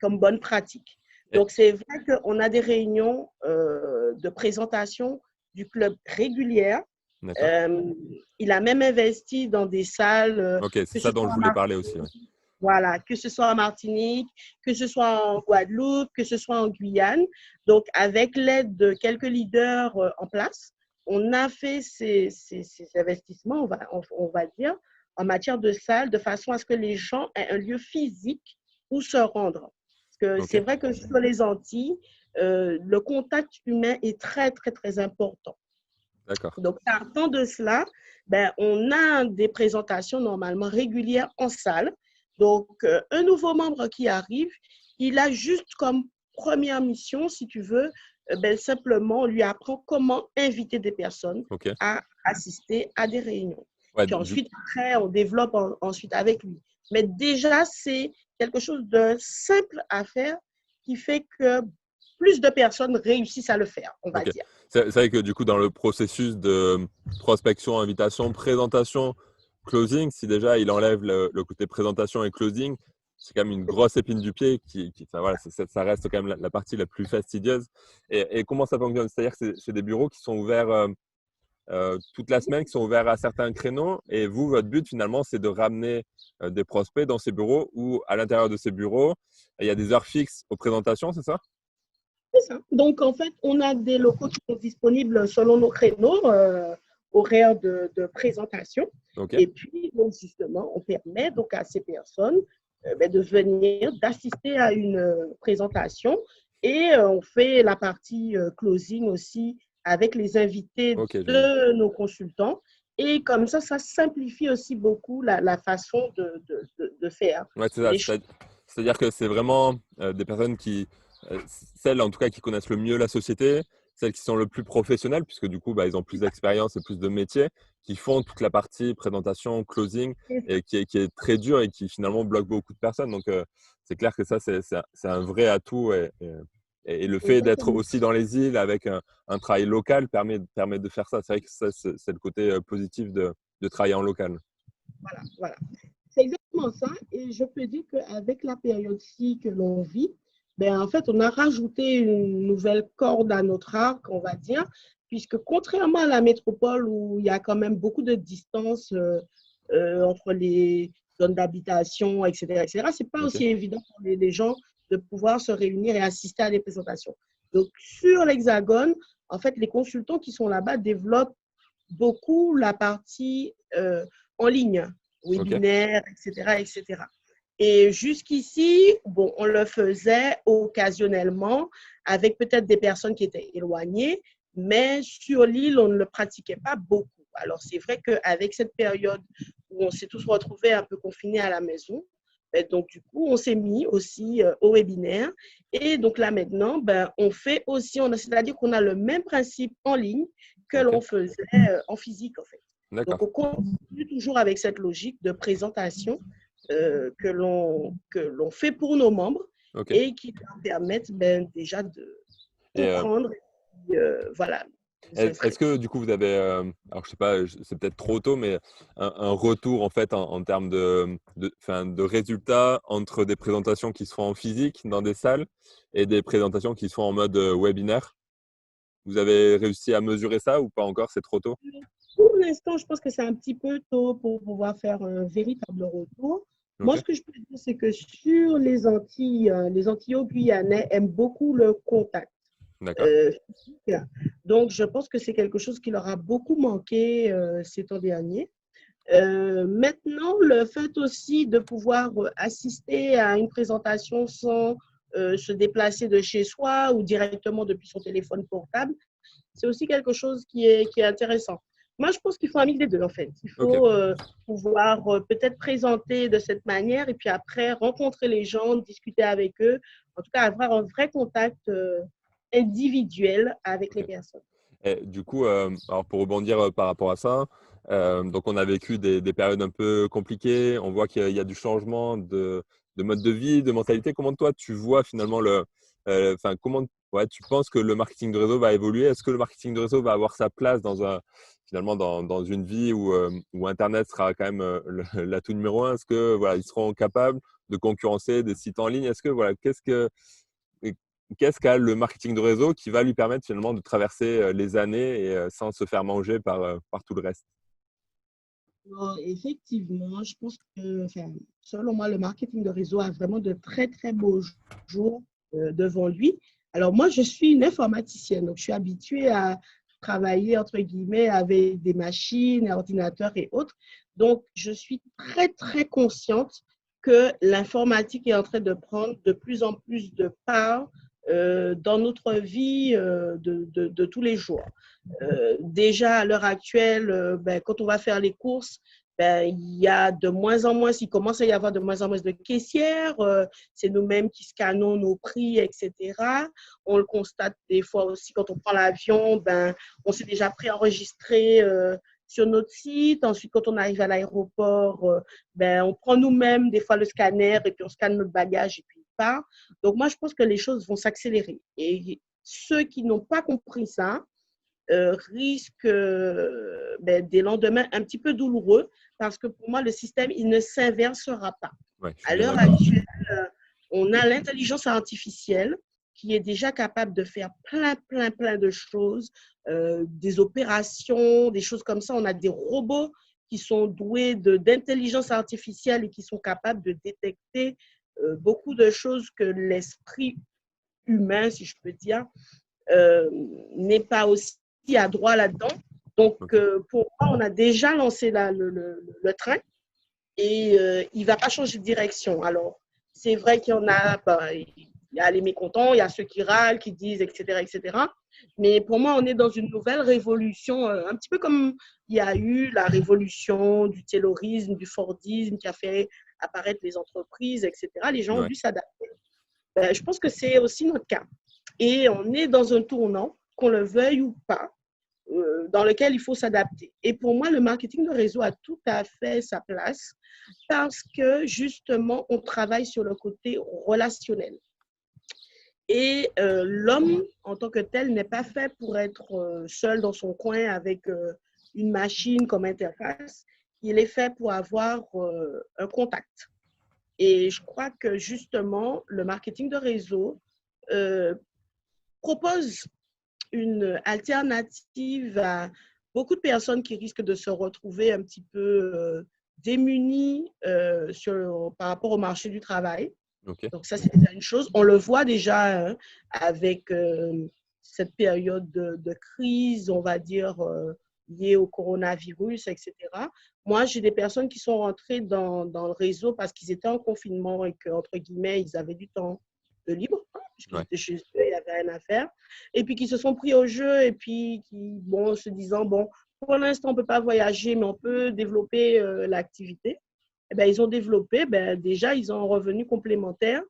comme bonne pratique. Et- Donc, c'est vrai qu'on a des réunions de présentation du club régulières. D'accord. Euh, il a même investi dans des salles, Ok, c'est que ce ça dont soit je en voulais parler aussi. Martinique, Ouais. voilà, que ce soit en Martinique, que ce soit en Guadeloupe, que ce soit en Guyane. Donc, avec l'aide de quelques leaders en place, on a fait ces investissements, on va dire, en matière de salles, de façon à ce que les gens aient un lieu physique où se rendre. Parce que Ok, c'est vrai que sur les Antilles, le contact humain est très, très, très important. d'accord. Donc, partant de cela, ben, on a des présentations normalement régulières en salle. Donc, un nouveau membre qui arrive, il a juste comme première mission, si tu veux, ben, simplement, on lui apprend comment inviter des personnes Ok. à assister à des réunions. Ouais, Puis ensuite, après, on développe ensuite avec lui. Mais déjà, c'est quelque chose de simple à faire qui fait que plus de personnes réussissent à le faire, on va ok. dire. C'est vrai que du coup, dans le processus de prospection, invitation, présentation, closing, si déjà il enlève le côté présentation et closing, c'est quand même une grosse épine du pied enfin, voilà, ça reste quand même la partie la plus fastidieuse. Et comment ça fonctionne? C'est-à-dire que c'est des bureaux qui sont ouverts toute la semaine, qui sont ouverts à certains créneaux. Et vous, votre but finalement, c'est de ramener des prospects dans ces bureaux ou à l'intérieur de ces bureaux, il y a des heures fixes aux présentations, c'est ça? C'est ça. Donc, en fait, on a des locaux qui sont disponibles selon nos créneaux horaires de présentation. Ok. Et puis, donc, justement, on permet donc à ces personnes ben, de venir, d'assister à une présentation. Et on fait la partie closing aussi avec les invités Ok, je vois. de nos consultants. Et comme ça simplifie aussi beaucoup la façon de faire Ouais, c'est ça. les choses. C'est-à-dire que c'est vraiment des personnes celles en tout cas qui connaissent le mieux la société, celles qui sont le plus professionnelles, puisque du coup, bah, ils ont plus d'expérience et plus de métiers, qui font toute la partie présentation, closing, et qui est très dur et qui finalement bloque beaucoup de personnes. Donc, c'est clair que ça, c'est un vrai atout. Et le fait d'être Exactement. aussi dans les îles avec un travail local permet de faire ça. C'est vrai que ça, c'est le côté positif de travailler en local. Voilà, voilà. C'est exactement ça. Et je peux dire qu'avec la période-ci que l'on vit, ben, en fait, on a rajouté une nouvelle corde à notre arc, on va dire, puisque contrairement à la métropole où il y a quand même beaucoup de distance entre les zones d'habitation, etc., c'est pas Ok, aussi évident pour les gens de pouvoir se réunir et assister à des présentations. Donc, sur l'Hexagone, en fait, les consultants qui sont là-bas développent beaucoup la partie en ligne, ok, webinaire, etc., etc. Et jusqu'ici, bon, on le faisait occasionnellement avec peut-être des personnes qui étaient éloignées, mais sur l'île, on ne le pratiquait pas beaucoup. Alors, c'est vrai qu'avec cette période où on s'est tous retrouvés un peu confinés à la maison, ben, donc du coup, on s'est mis aussi au webinaire. Et donc là, maintenant, ben, on fait aussi, c'est-à-dire qu'on a le même principe en ligne que ok, l'on faisait en physique, en fait. Donc, d'accord. on continue toujours avec cette logique de présentation que l'on fait pour nos membres Ok. et qui leur permettent ben, déjà de Et comprendre, voilà, de est-ce s'inscrire. que du coup vous avez, alors je sais pas, c'est peut-être trop tôt, mais un retour en fait en termes enfin, de résultats entre des présentations qui se font en physique dans des salles et des présentations qui se font en mode webinaire? Vous avez réussi à mesurer ça ou pas encore? C'est trop tôt? Pour l'instant, je pense que c'est un petit peu tôt pour pouvoir faire un véritable retour. Moi, Ok, ce que je peux dire, c'est que sur les Antillais-Guyanais aiment beaucoup le contact d'accord. physique. Donc, je pense que c'est quelque chose qui leur a beaucoup manqué ces temps derniers. Maintenant, le fait aussi de pouvoir assister à une présentation sans se déplacer de chez soi ou directement depuis son téléphone portable, c'est aussi quelque chose qui est intéressant. Moi, je pense qu'il faut un mix des deux, en fait. Il Ok. faut pouvoir peut-être présenter de cette manière et puis après rencontrer les gens, discuter avec eux, en tout cas avoir un vrai contact individuel avec les Ok. personnes. Et du coup, alors pour rebondir par rapport à ça, donc on a vécu des périodes un peu compliquées. On voit qu'il y a du changement de mode de vie, de mentalité. Comment toi tu vois finalement enfin comment ouais, tu penses que le marketing de réseau va évoluer? Est-ce que le marketing de réseau va avoir sa place finalement dans une vie où Internet sera quand même l'atout numéro un? Est-ce que voilà, ils seront capables de concurrencer des sites en ligne? Est-ce que voilà, qu'est-ce qu'a le marketing de réseau qui va lui permettre finalement de traverser les années et sans se faire manger par tout le reste? Effectivement, je pense que, enfin, selon moi, le marketing de réseau a vraiment de très, très beaux jours devant lui. Alors, moi, je suis une informaticienne, donc je suis habituée à travailler, entre guillemets, avec des machines, ordinateurs et autres. Donc, je suis très, très consciente que l'informatique est en train de prendre de plus en plus de part dans notre vie de tous les jours. Déjà, à l'heure actuelle, ben, quand on va faire les courses, ben, il y a de moins en moins, il commence à y avoir de moins en moins de caissières. C'est nous-mêmes qui scannons nos prix, etc. On le constate des fois aussi quand on prend l'avion, ben, on s'est déjà préenregistré sur notre site. Ensuite, quand on arrive à l'aéroport, ben, on prend nous-mêmes des fois le scanner et puis on scanne notre bagage et puis il part. Donc, moi, je pense que les choses vont s'accélérer. Et ceux qui n'ont pas compris ça, risque ben, des lendemains un petit peu douloureux parce que pour moi, le système, il ne s'inversera pas. Ouais, je suis À bien l'heure d'accord. actuelle, on a l'intelligence artificielle qui est déjà capable de faire plein de choses, des opérations, des choses comme ça. On a des robots qui sont doués d'intelligence artificielle et qui sont capables de détecter beaucoup de choses que l'esprit humain, si je peux dire, euh, n'est pas aussi adroit là-dedans. Donc, Ok. pour moi, on a déjà lancé le train et il ne va pas changer de direction. Alors, c'est vrai qu'il y en a, bah, il y a les mécontents, il y a ceux qui râlent, qui disent, etc., etc. Mais pour moi, on est dans une nouvelle révolution, un petit peu comme il y a eu la révolution du taylorisme, du fordisme qui a fait apparaître les entreprises, etc. Les gens ont Ouais. dû s'adapter. Je pense que c'est aussi notre cas. Et on est dans un tournant, qu'on le veuille ou pas, dans lequel il faut s'adapter. Et pour moi, le marketing de réseau a tout à fait sa place parce que justement, on travaille sur le côté relationnel. Et l'homme, en tant que tel, n'est pas fait pour être seul dans son coin avec une machine comme interface. Il est fait pour avoir un contact. Et je crois que justement, le marketing de réseau euh, propose une alternative à beaucoup de personnes qui risquent de se retrouver un petit peu démunies par rapport au marché du travail. Ok. Donc ça, c'est déjà une chose. On le voit déjà avec cette période de crise, on va dire, liée au coronavirus, etc. Moi, j'ai des personnes qui sont rentrées dans le réseau parce qu'ils étaient en confinement et qu'entre guillemets, ils avaient du temps de libre, hein, puisqu'ils Ouais. étaient chez eux, il n'y avait rien à faire. Et puis qui se sont pris au jeu et puis qui, bon, se disant, bon, pour l'instant, on ne peut pas voyager, mais on peut développer l'activité. Eh ben, ils ont développé, ben, déjà, ils ont un revenu complémentaire.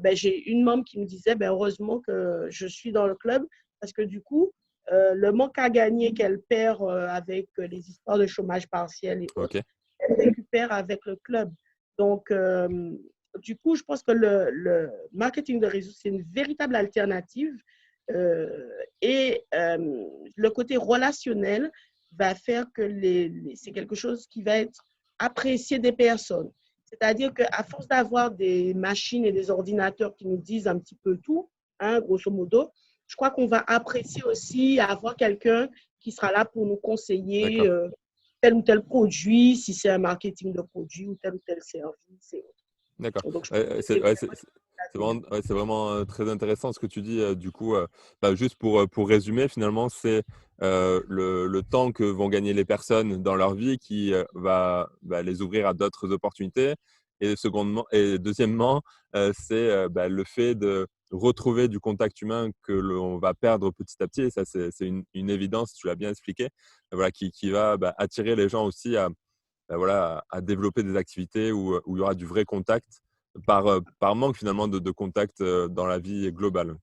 Ben, j'ai une membre qui me disait, ben, heureusement que je suis dans le club parce que du coup, le manque à gagner qu'elle perd avec les histoires de chômage partiel et autres, Ok. elle récupère avec le club. Donc, du coup, je pense que le marketing de réseau, c'est une véritable alternative et le côté relationnel va faire que c'est quelque chose qui va être apprécié des personnes. C'est-à-dire qu'à force d'avoir des machines et des ordinateurs qui nous disent un petit peu tout, hein, grosso modo, je crois qu'on va apprécier aussi avoir quelqu'un qui sera là pour nous conseiller D'accord. tel ou tel produit, si c'est un marketing de produit ou tel service. D'accord. Donc, je pense Ouais, que c'est vraiment c'est vraiment, ouais, c'est vraiment très intéressant ce que tu dis. Du coup, bah, juste pour résumer, finalement, c'est le temps que vont gagner les personnes dans leur vie qui va les ouvrir à d'autres opportunités. Et secondement, et deuxièmement, c'est bah, le fait de retrouver du contact humain que l'on va perdre petit à petit. Et ça, c'est une évidence, tu l'as bien expliqué, voilà, qui va bah, attirer les gens aussi bah, voilà, à développer des activités où il y aura du vrai contact par manque finalement de contact dans la vie globale.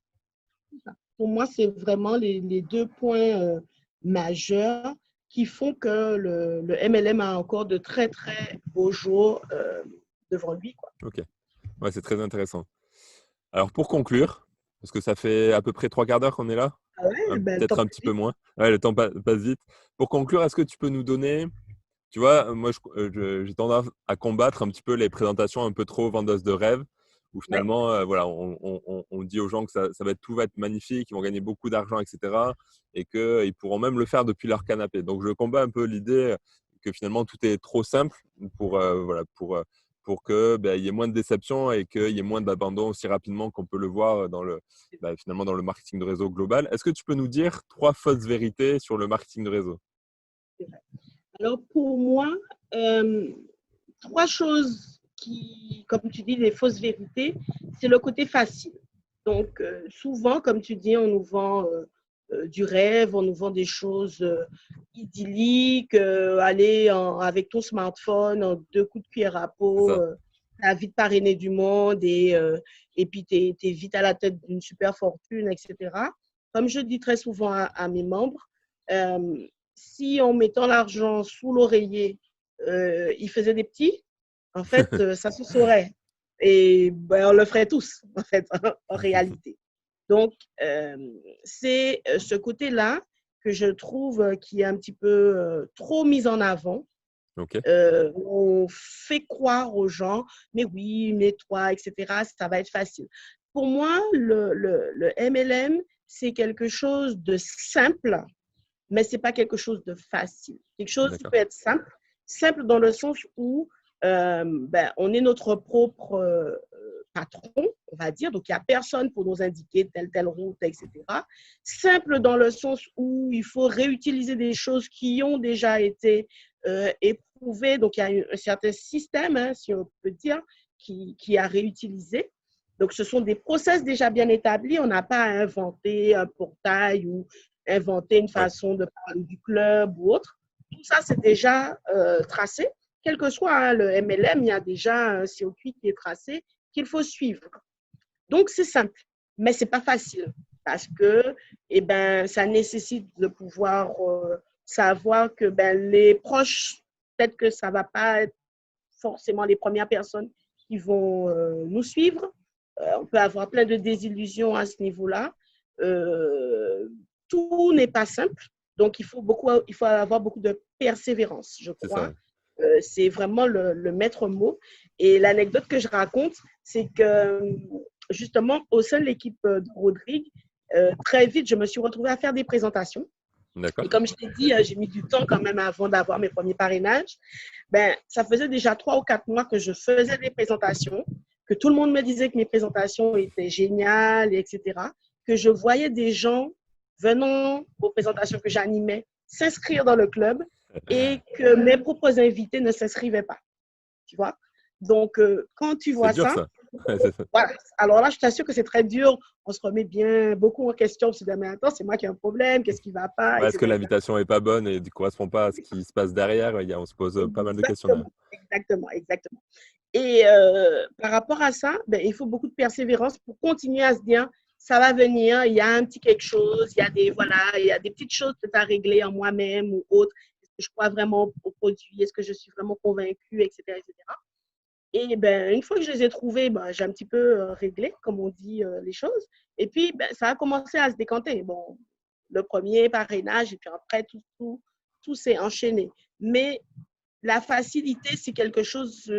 pour moi, c'est vraiment les deux points majeurs qui font que le MLM a encore de très, très beaux jours devant lui, quoi. Ok, ouais, c'est très intéressant. Alors pour conclure, parce que ça fait à peu près trois quarts d'heure qu'on est là, Ah ouais, ben, le temps peut-être un passe petit peu vite. moins. Ouais, le temps passe vite. Pour conclure, est-ce que tu peux nous donner, tu vois, moi j'ai tendance à combattre un petit peu les présentations un peu trop vendeuses de rêves, où Ouais. finalement, voilà, on dit aux gens que tout va être magnifique, ils vont gagner beaucoup d'argent, etc. Et qu'ils pourront même le faire depuis leur canapé. Donc je combats un peu l'idée que finalement tout est trop simple voilà, pour que il y ait moins de déception et qu'il y ait moins d'abandon aussi rapidement qu'on peut le voir finalement dans le marketing de réseau global. Est-ce que tu peux nous dire trois fausses vérités sur le marketing de réseau? Alors, pour moi, euh, trois choses qui, comme tu dis, les fausses vérités, c'est le côté facile. Donc, souvent, comme tu dis, on nous vend du rêve, on nous vend des choses idylliques, aller avec ton smartphone, en deux coups de cuillère à C'est peau, ça. t'as vite parrainé du monde et puis t'es vite à la tête d'une super fortune, etc. Comme je dis très souvent à mes membres, euh, si en mettant l'argent sous l'oreiller, il faisait des petits, en fait, ça se saurait. Et ben, on le ferait tous, en fait, en réalité. Donc, c'est ce côté-là que je trouve qui est un petit peu trop mis en avant. Ok, On fait croire aux gens, mais oui, mais toi, etc., ça va être facile. Pour moi, le MLM, c'est quelque chose de simple, mais ce n'est pas quelque chose de facile. Quelque chose qui d'accord. peut être simple, simple dans le sens où ben, on est notre propre patron, on va dire, donc il n'y a personne pour nous indiquer telle route, etc. Simple dans le sens où il faut réutiliser des choses qui ont déjà été éprouvées, donc il y a un certain système, hein, si on peut dire, qui a réutilisé. Donc, ce sont des process déjà bien établis. On n'a pas à inventer un portail ou inventer une Ouais, façon de parler du club ou autre. Tout ça, c'est déjà tracé. Quel que soit hein, le MLM, il y a déjà un circuit qui est tracé qu'il faut suivre. Donc, c'est simple, mais ce n'est pas facile parce que eh ben, ça nécessite de pouvoir savoir que ben, les proches, peut-être que ça ne va pas être forcément les premières personnes qui vont nous suivre. On peut avoir plein de désillusions à ce niveau-là. Euh, Tout n'est pas simple. Donc, il faut avoir beaucoup de persévérance, je c'est ça. crois. Ouais. C'est vraiment le maître mot. Et l'anecdote que je raconte, c'est que justement, au sein de l'équipe de Rodrigue, très vite, je me suis retrouvée à faire des présentations. Et D'accord. comme je t'ai dit, j'ai mis du temps quand même avant d'avoir mes premiers parrainages. Ben, ça faisait déjà 3 ou 4 mois que je faisais des présentations, que tout le monde me disait que mes présentations étaient géniales, etc. Que je voyais des gens venant aux présentations que j'animais s'inscrire dans le club et que mes propres invités ne s'inscrivaient pas. Tu vois? Donc, quand tu C'est vois dur, ça, ça. Ouais, c'est ça. voilà. Alors là, je t'assure que c'est très dur. On se remet bien beaucoup en question. On se dit, mais attends, c'est moi qui ai un problème, qu'est-ce qui ne va pas, Ouais, est-ce que etc. l'invitation n'est pas bonne et ne correspond pas à ce qui se passe derrière? On se pose pas mal de questions derrière. Exactement, exactement, exactement. Et par rapport à ça, ben, il faut beaucoup de persévérance pour continuer à se dire, ça va venir, il y a un petit quelque chose, il y a des, voilà, il y a des petites choses peut-être à régler en moi-même ou autre. Est-ce que je crois vraiment au produit? Est-ce que je suis vraiment convaincue, etc., etc. Et ben, une fois que je les ai trouvés, ben, j'ai un petit peu réglé, comme on dit, les choses. Et puis, ben, ça a commencé à se décanter. Bon, le premier parrainage, et puis après, tout s'est enchaîné. Mais la facilité, c'est quelque chose,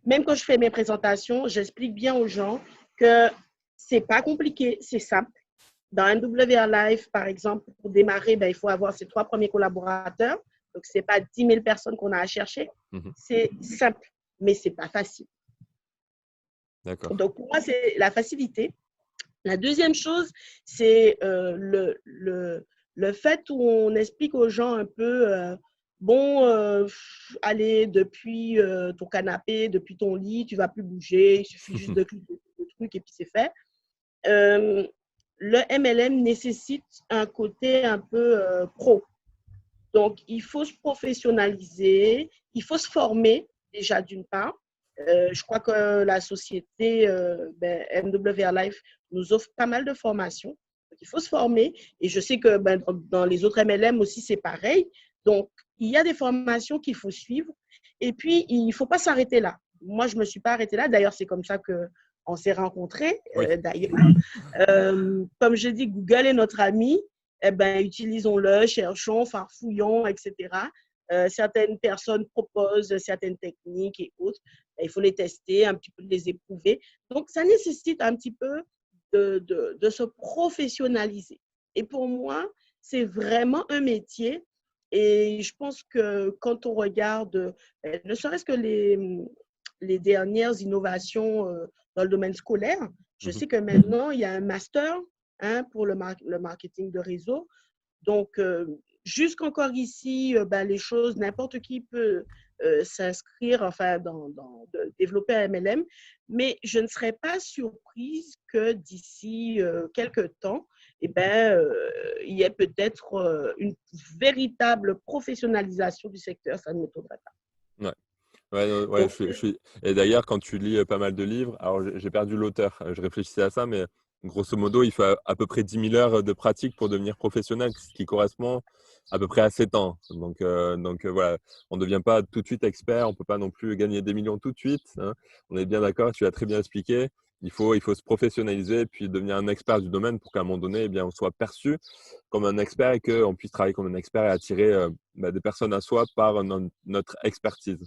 même quand je fais mes présentations, j'explique bien aux gens que c'est pas compliqué, c'est simple. Dans MWR Live, par exemple, pour démarrer, ben, il faut avoir ses 3 premiers collaborateurs. Donc, ce n'est pas 10 000 personnes qu'on a à chercher. Mhm. C'est simple, mais ce n'est pas facile. D'accord. Donc, pour moi, c'est la facilité. La deuxième chose, c'est le fait où on explique aux gens un peu, bon, allez, depuis ton canapé, depuis ton lit, tu ne vas plus bouger, il suffit juste de cliquer sur le truc et puis c'est fait. Le MLM nécessite un côté un peu pro. Donc, il faut se professionnaliser, il faut se former déjà d'une part. Je crois que la société MWR Life nous offre pas mal de formations. Donc, il faut se former. Et je sais que dans les autres MLM aussi, c'est pareil. Donc, il y a des formations qu'il faut suivre. Et puis, il ne faut pas s'arrêter là. Moi, je ne me suis pas arrêtée là. D'ailleurs, c'est comme ça qu'on s'est rencontrés. Oui. D'ailleurs, comme je dis, Google est notre ami. Eh ben, utilisons-le, cherchons, farfouillons, etc. Certaines personnes proposent certaines techniques et autres. Il faut les tester, un petit peu les éprouver. Donc, ça nécessite un petit peu de se professionnaliser. Et pour moi, c'est vraiment un métier. Et je pense que quand on regarde, ne serait-ce que les dernières innovations dans le domaine scolaire, je sais que maintenant, il y a un master pour le marketing de réseau. Donc, jusqu'encore ici, les choses, n'importe qui peut s'inscrire, enfin, développer un MLM, mais je ne serais pas surprise que d'ici quelques temps, il y ait peut-être une véritable professionnalisation du secteur, ça ne m'étonnerait pas. Ouais. Ouais, ouais, Donc, Et d'ailleurs, quand tu lis pas mal de livres, alors j'ai perdu l'auteur, je réfléchissais à ça, mais grosso modo, il faut à peu près 10 000 heures de pratique pour devenir professionnel, ce qui correspond à peu près à 7 ans. Donc voilà, on ne devient pas tout de suite expert, on ne peut pas non plus gagner des millions tout de suite, hein. On est bien d'accord, tu l'as très bien expliqué. Il faut se professionnaliser et puis devenir un expert du domaine pour qu'à un moment donné, eh bien, on soit perçu comme un expert et qu'on puisse travailler comme un expert et attirer des personnes à soi par notre expertise.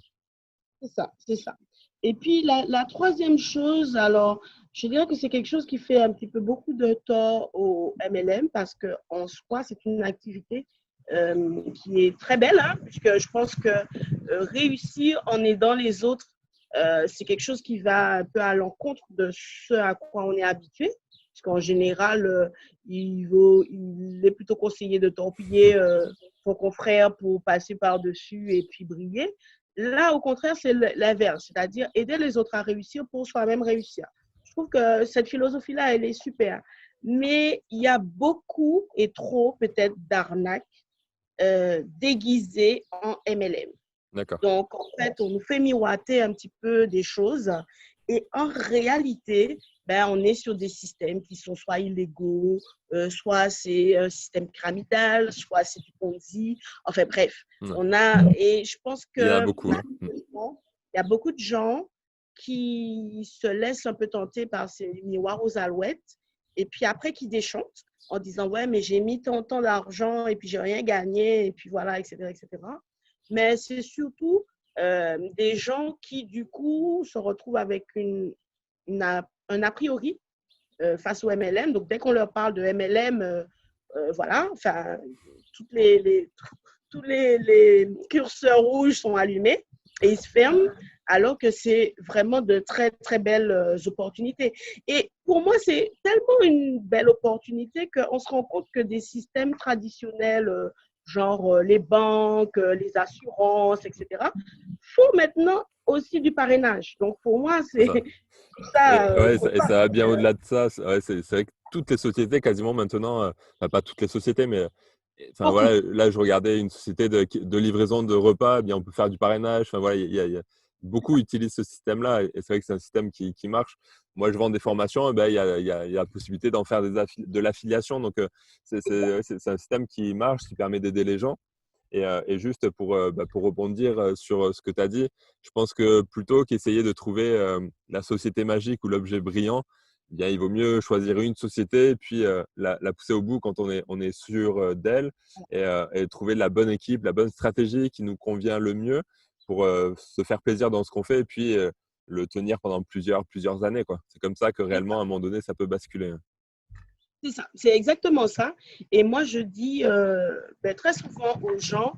c'est ça, c'est ça. Et puis, la troisième chose, alors, je dirais que c'est quelque chose qui fait un petit peu beaucoup de tort au MLM parce qu'en soi, c'est une activité qui est très belle, hein, puisque je pense que réussir en aidant les autres, c'est quelque chose qui va un peu à l'encontre de ce à quoi on est habitué. Parce qu'en général, il est plutôt conseillé de torpiller son confrère pour passer par-dessus et puis briller. Là, au contraire, c'est l'inverse, c'est-à-dire aider les autres à réussir pour soi-même réussir. Je trouve que cette philosophie-là, elle est super. Mais il y a beaucoup et trop peut-être d'arnaques déguisées en MLM. D'accord. Donc, en fait, on nous fait miroiter un petit peu des choses et en réalité, on est sur des systèmes qui sont soit illégaux, soit c'est un système pyramidal, soit c'est du Ponzi. Enfin bref, Ouais. et je pense Il y en a que beaucoup, hein. malheureusement, il y a beaucoup de gens qui se laissent un peu tenter par ces miroirs aux alouettes et puis après qui déchantent en disant ouais mais j'ai mis tant d'argent et puis j'ai rien gagné et puis voilà etc. Mais c'est surtout des gens qui, du coup, se retrouvent avec un a priori face au MLM. Donc, dès qu'on leur parle de MLM, voilà, enfin, tous les curseurs rouges sont allumés et ils se ferment, alors que c'est vraiment de très, très belles opportunités. Et pour moi, c'est tellement une belle opportunité qu'on se rend compte que des systèmes traditionnels, genre les banques, les assurances, etc., font maintenant aussi du parrainage. Donc, pour moi, C'est c'est ça. ça Ouais, qu'on et parle. ça va bien au-delà de ça. Ouais, c'est vrai que toutes les sociétés, quasiment maintenant, enfin, pas toutes les sociétés, mais enfin, Beaucoup. voilà, là, je regardais une société de livraison de repas, eh bien, on peut faire du parrainage. Enfin, voilà, beaucoup utilisent ce système-là et c'est vrai que c'est un système qui marche. Moi, je vends des formations, et ben, il y a la possibilité d'en faire de l'affiliation. Donc, ouais, c'est un système qui marche, qui permet d'aider les gens. Et juste pour rebondir sur ce que tu as dit, je pense que plutôt qu'essayer de trouver la société magique ou l'objet brillant, eh bien, il vaut mieux choisir une société et puis la pousser au bout quand on est sûr d'elle et trouver la bonne équipe, la bonne stratégie qui nous convient le mieux pour se faire plaisir dans ce qu'on fait et puis le tenir pendant plusieurs années, quoi. C'est comme ça que réellement, à un moment donné, ça peut basculer, hein. C'est ça, c'est exactement ça. Et moi, je dis très souvent aux gens,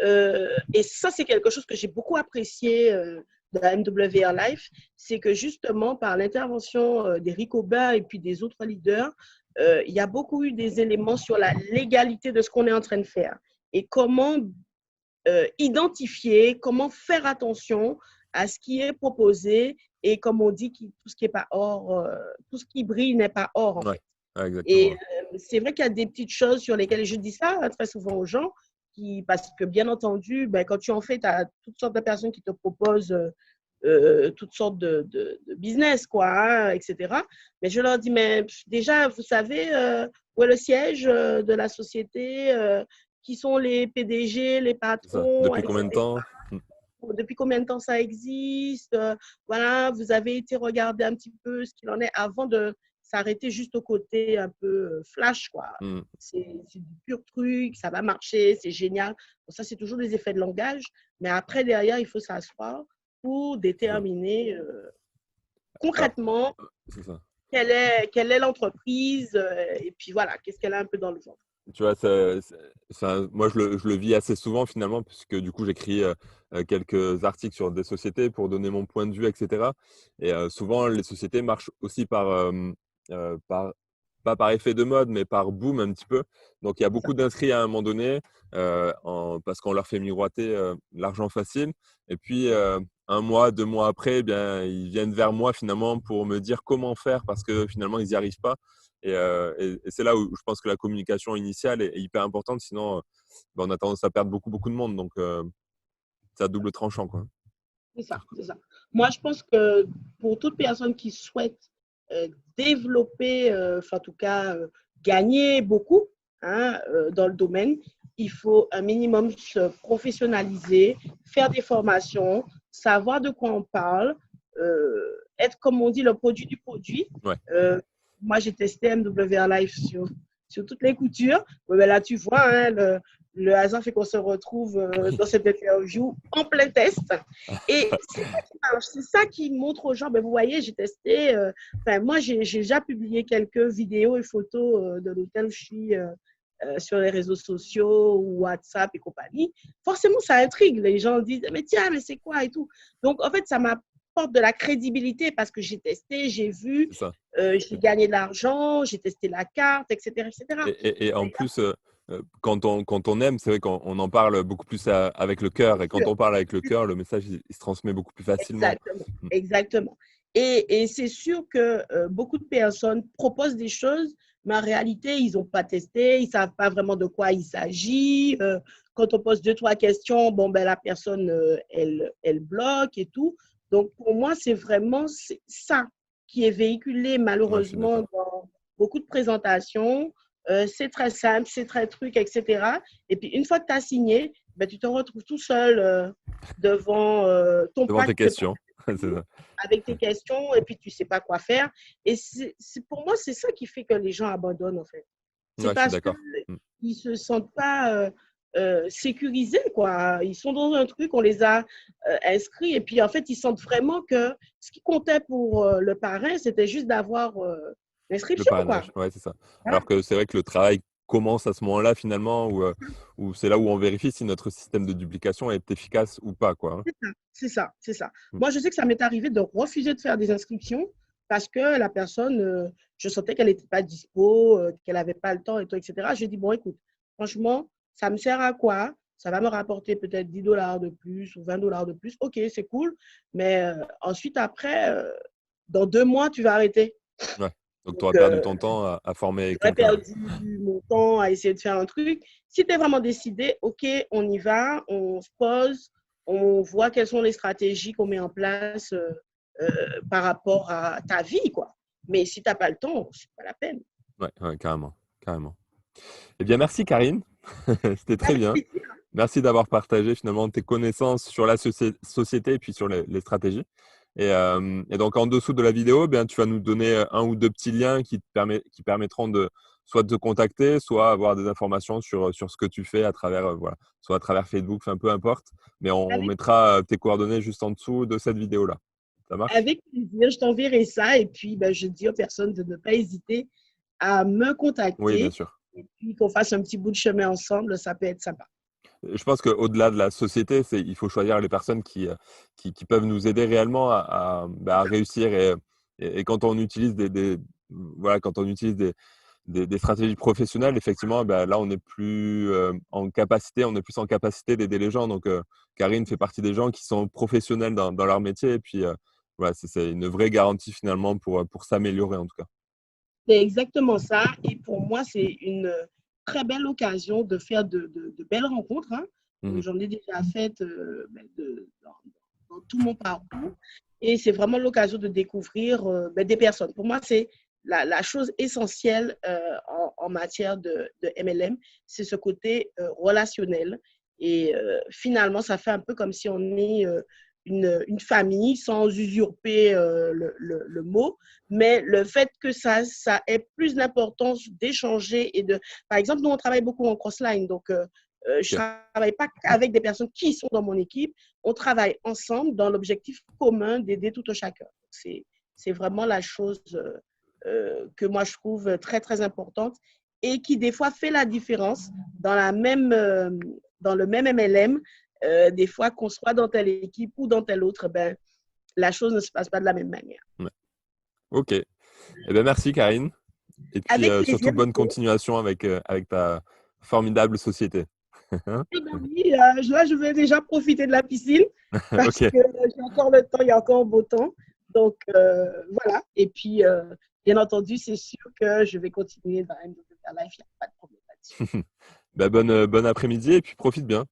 et ça, c'est quelque chose que j'ai beaucoup apprécié de la MWR Life, c'est que justement, par l'intervention d'Éric Aubin et puis des autres leaders, il y a beaucoup eu des éléments sur la légalité de ce qu'on est en train de faire et comment identifier, comment faire attention à ce qui est proposé et comme on dit, tout ce qui est pas or, tout ce qui brille n'est pas or en Ouais, fait. ouais, Et exactement. c'est vrai qu'il y a des petites choses sur lesquelles je dis ça très souvent aux gens, parce que bien entendu, ben, quand tu en fais, tu as toutes sortes de personnes qui te proposent toutes sortes de business, quoi, hein, etc. Mais je leur dis, mais déjà, vous savez où est le siège de la société, qui sont les PDG, les C'est ça. patrons, Depuis combien de etc. temps? Depuis combien de temps ça existe, voilà, vous avez été regarder un petit peu ce qu'il en est avant de s'arrêter juste au côté un peu flash, quoi. Hmm. C'est du pur truc, ça va marcher, c'est génial. Bon, ça, c'est toujours des effets de langage, mais après, derrière, il faut s'asseoir pour C'est ça. déterminer Alors, concrètement c'est ça. quelle est l'entreprise et puis voilà, qu'est-ce qu'elle a un peu dans le ventre. Tu vois, moi, je le vis assez souvent finalement, puisque du coup, j'écris quelques articles sur des sociétés pour donner mon point de vue, etc. Et souvent, les sociétés marchent aussi pas par effet de mode, mais par boom un petit peu. Donc, il y a C'est ça. beaucoup d'inscrits à un moment donné parce qu'on leur fait miroiter l'argent facile. Et puis, un mois, 2 mois après, eh bien, ils viennent vers moi finalement pour me dire comment faire parce que finalement, ils n'y arrivent pas. Et c'est là où je pense que la communication initiale est hyper importante. Sinon, on a tendance à perdre beaucoup, beaucoup de monde. Donc, c'est à double tranchant, quoi. C'est ça, c'est ça. Moi, je pense que pour toute personne qui souhaite euh, développer, enfin, en tout cas, gagner beaucoup hein, dans le domaine, il faut un minimum se professionnaliser, faire des formations, savoir de quoi on parle, être, comme on dit, le produit du produit. Ouais, Euh, Moi, j'ai testé MWR Life sur toutes les coutures. Ouais, ben là, tu vois, hein, le hasard fait qu'on se retrouve oui, dans cette interview en plein test. Et c'est ça qui marche, c'est ça qui montre aux gens, ben, vous voyez, j'ai testé, moi j'ai déjà publié quelques vidéos et photos de l'hôtel où je suis sur les réseaux sociaux, ou WhatsApp et compagnie. Forcément, ça intrigue, les gens disent, mais tiens, mais c'est quoi et tout. Donc, en fait, ça m'apporte de la crédibilité parce que j'ai testé, j'ai vu, c'est ça. j'ai gagné de l'argent, j'ai testé la carte, etc. etc. Et en plus, quand on aime, c'est vrai qu'on en parle beaucoup plus avec le cœur. Et quand on parle avec le cœur, le message, il se transmet beaucoup plus facilement. Exactement, Mm. exactement. Et c'est sûr que beaucoup de personnes proposent des choses, mais en réalité, ils n'ont pas testé, ils ne savent pas vraiment de quoi il s'agit. Quand on pose deux, trois questions, bon, ben, la personne, elle bloque et tout. Donc, pour moi, c'est vraiment ça qui est véhiculé Ouais, je suis malheureusement d'accord. dans beaucoup de présentations. C'est très simple, c'est très truc, etc. Et puis, une fois que tu as signé, ben, tu te retrouves tout seul devant ton Devant pack tes que tu questions. C'est as ça. avec tes questions et puis tu ne sais pas quoi faire. Et pour moi, c'est ça qui fait que les gens abandonnent en fait. C'est Ouais, je suis parce qu'ils d'accord. Mm. ne se sentent pas sécurisés, quoi. Ils sont dans un truc, on les a inscrits et puis en fait, ils sentent vraiment que ce qui comptait pour le parrain, c'était juste d'avoir Le l'inscription, quoi. parrainage, ouais, c'est ça. Voilà. Alors que c'est vrai que le travail commence à ce moment-là, finalement, où c'est là où on vérifie si notre système de duplication est efficace ou pas, quoi, hein. C'est ça, c'est ça, c'est ça. Mm. Moi, je sais que ça m'est arrivé de refuser de faire des inscriptions parce que la personne, je sentais qu'elle n'était pas dispo, qu'elle n'avait pas le temps et tout, etc. J'ai dit, bon, écoute, franchement, ça me sert à quoi? Ça va me rapporter peut-être 10 dollars de plus ou 20 dollars de plus. OK, c'est cool. Mais ensuite, après, dans 2 mois, tu vas arrêter. Ouais. Donc, tu Donc, aurais perdu ton temps à former j'aurais quelqu'un. perdu mon temps à essayer de faire un truc. Si tu es vraiment décidé, OK, on y va, on se pose, on voit quelles sont les stratégies qu'on met en place par rapport à ta vie, quoi. Mais si tu n'as pas le temps, c'est pas la peine. Ouais, ouais, carrément, carrément. Eh bien, merci Karine. C'était très Avec bien. plaisir. Merci d'avoir partagé finalement tes connaissances sur la société et puis sur les stratégies. Et donc, en dessous de la vidéo, bien, tu vas nous donner un ou deux petits liens qui permettront de soit de te contacter, soit avoir des informations sur ce que tu fais à travers, voilà, soit à travers Facebook, enfin, peu importe. Mais on Avec, mettra tes coordonnées juste en dessous de cette vidéo-là. Ça marche? avec plaisir, je t'enverrai ça et puis ben, je dis aux personnes de ne pas hésiter à me Oui, bien contacter sûr. et puis qu'on fasse un petit bout de chemin ensemble, ça peut être sympa. Je pense qu'au-delà de la société, il faut choisir les personnes qui peuvent nous aider réellement à réussir. Et quand on utilise voilà, quand on utilise des stratégies professionnelles, effectivement, ben, là, on est plus en capacité d'aider les gens. Donc, Karine fait partie des gens qui sont professionnels dans leur métier. Et puis, voilà, c'est une vraie garantie finalement pour s'améliorer en tout cas. C'est exactement ça. Et pour moi, c'est une très belle occasion de faire de belles rencontres, hein. Mhm. J'en ai déjà faites dans tout mon parcours. Et c'est vraiment l'occasion de découvrir des personnes. Pour moi, c'est la chose essentielle en matière de MLM, c'est ce côté relationnel. Et finalement, ça fait un peu comme si on est une famille sans usurper le mot, mais le fait que ça ait plus d'importance d'échanger et de… Par exemple, nous, on travaille beaucoup en crossline, donc je Ok. ne travaille pas avec des personnes qui sont dans mon équipe, on travaille ensemble dans l'objectif commun d'aider tout un chacun. C'est vraiment la chose que moi, je trouve très, très importante et qui, des fois, fait la différence dans le même MLM. Des fois, qu'on soit dans telle équipe ou dans telle autre, ben, la chose ne se passe pas de la même manière. Ouais. Ok. Eh ben, merci Karine. Et puis Avec surtout, plaisir, bonne Nico. continuation avec ta formidable société. Eh ben oui, là, je vais déjà profiter de la piscine parce Ok, que j'ai encore le temps, il y a encore beau temps. Donc, voilà. Et puis, bien entendu, c'est sûr que je vais continuer dans MWR Life, il n'y a pas de problème là-dessus. bah, bon après-midi et puis profite bien.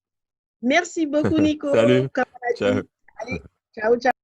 Merci beaucoup, Nico, Salut, comme on a ciao. dit. Allez, ciao, ciao.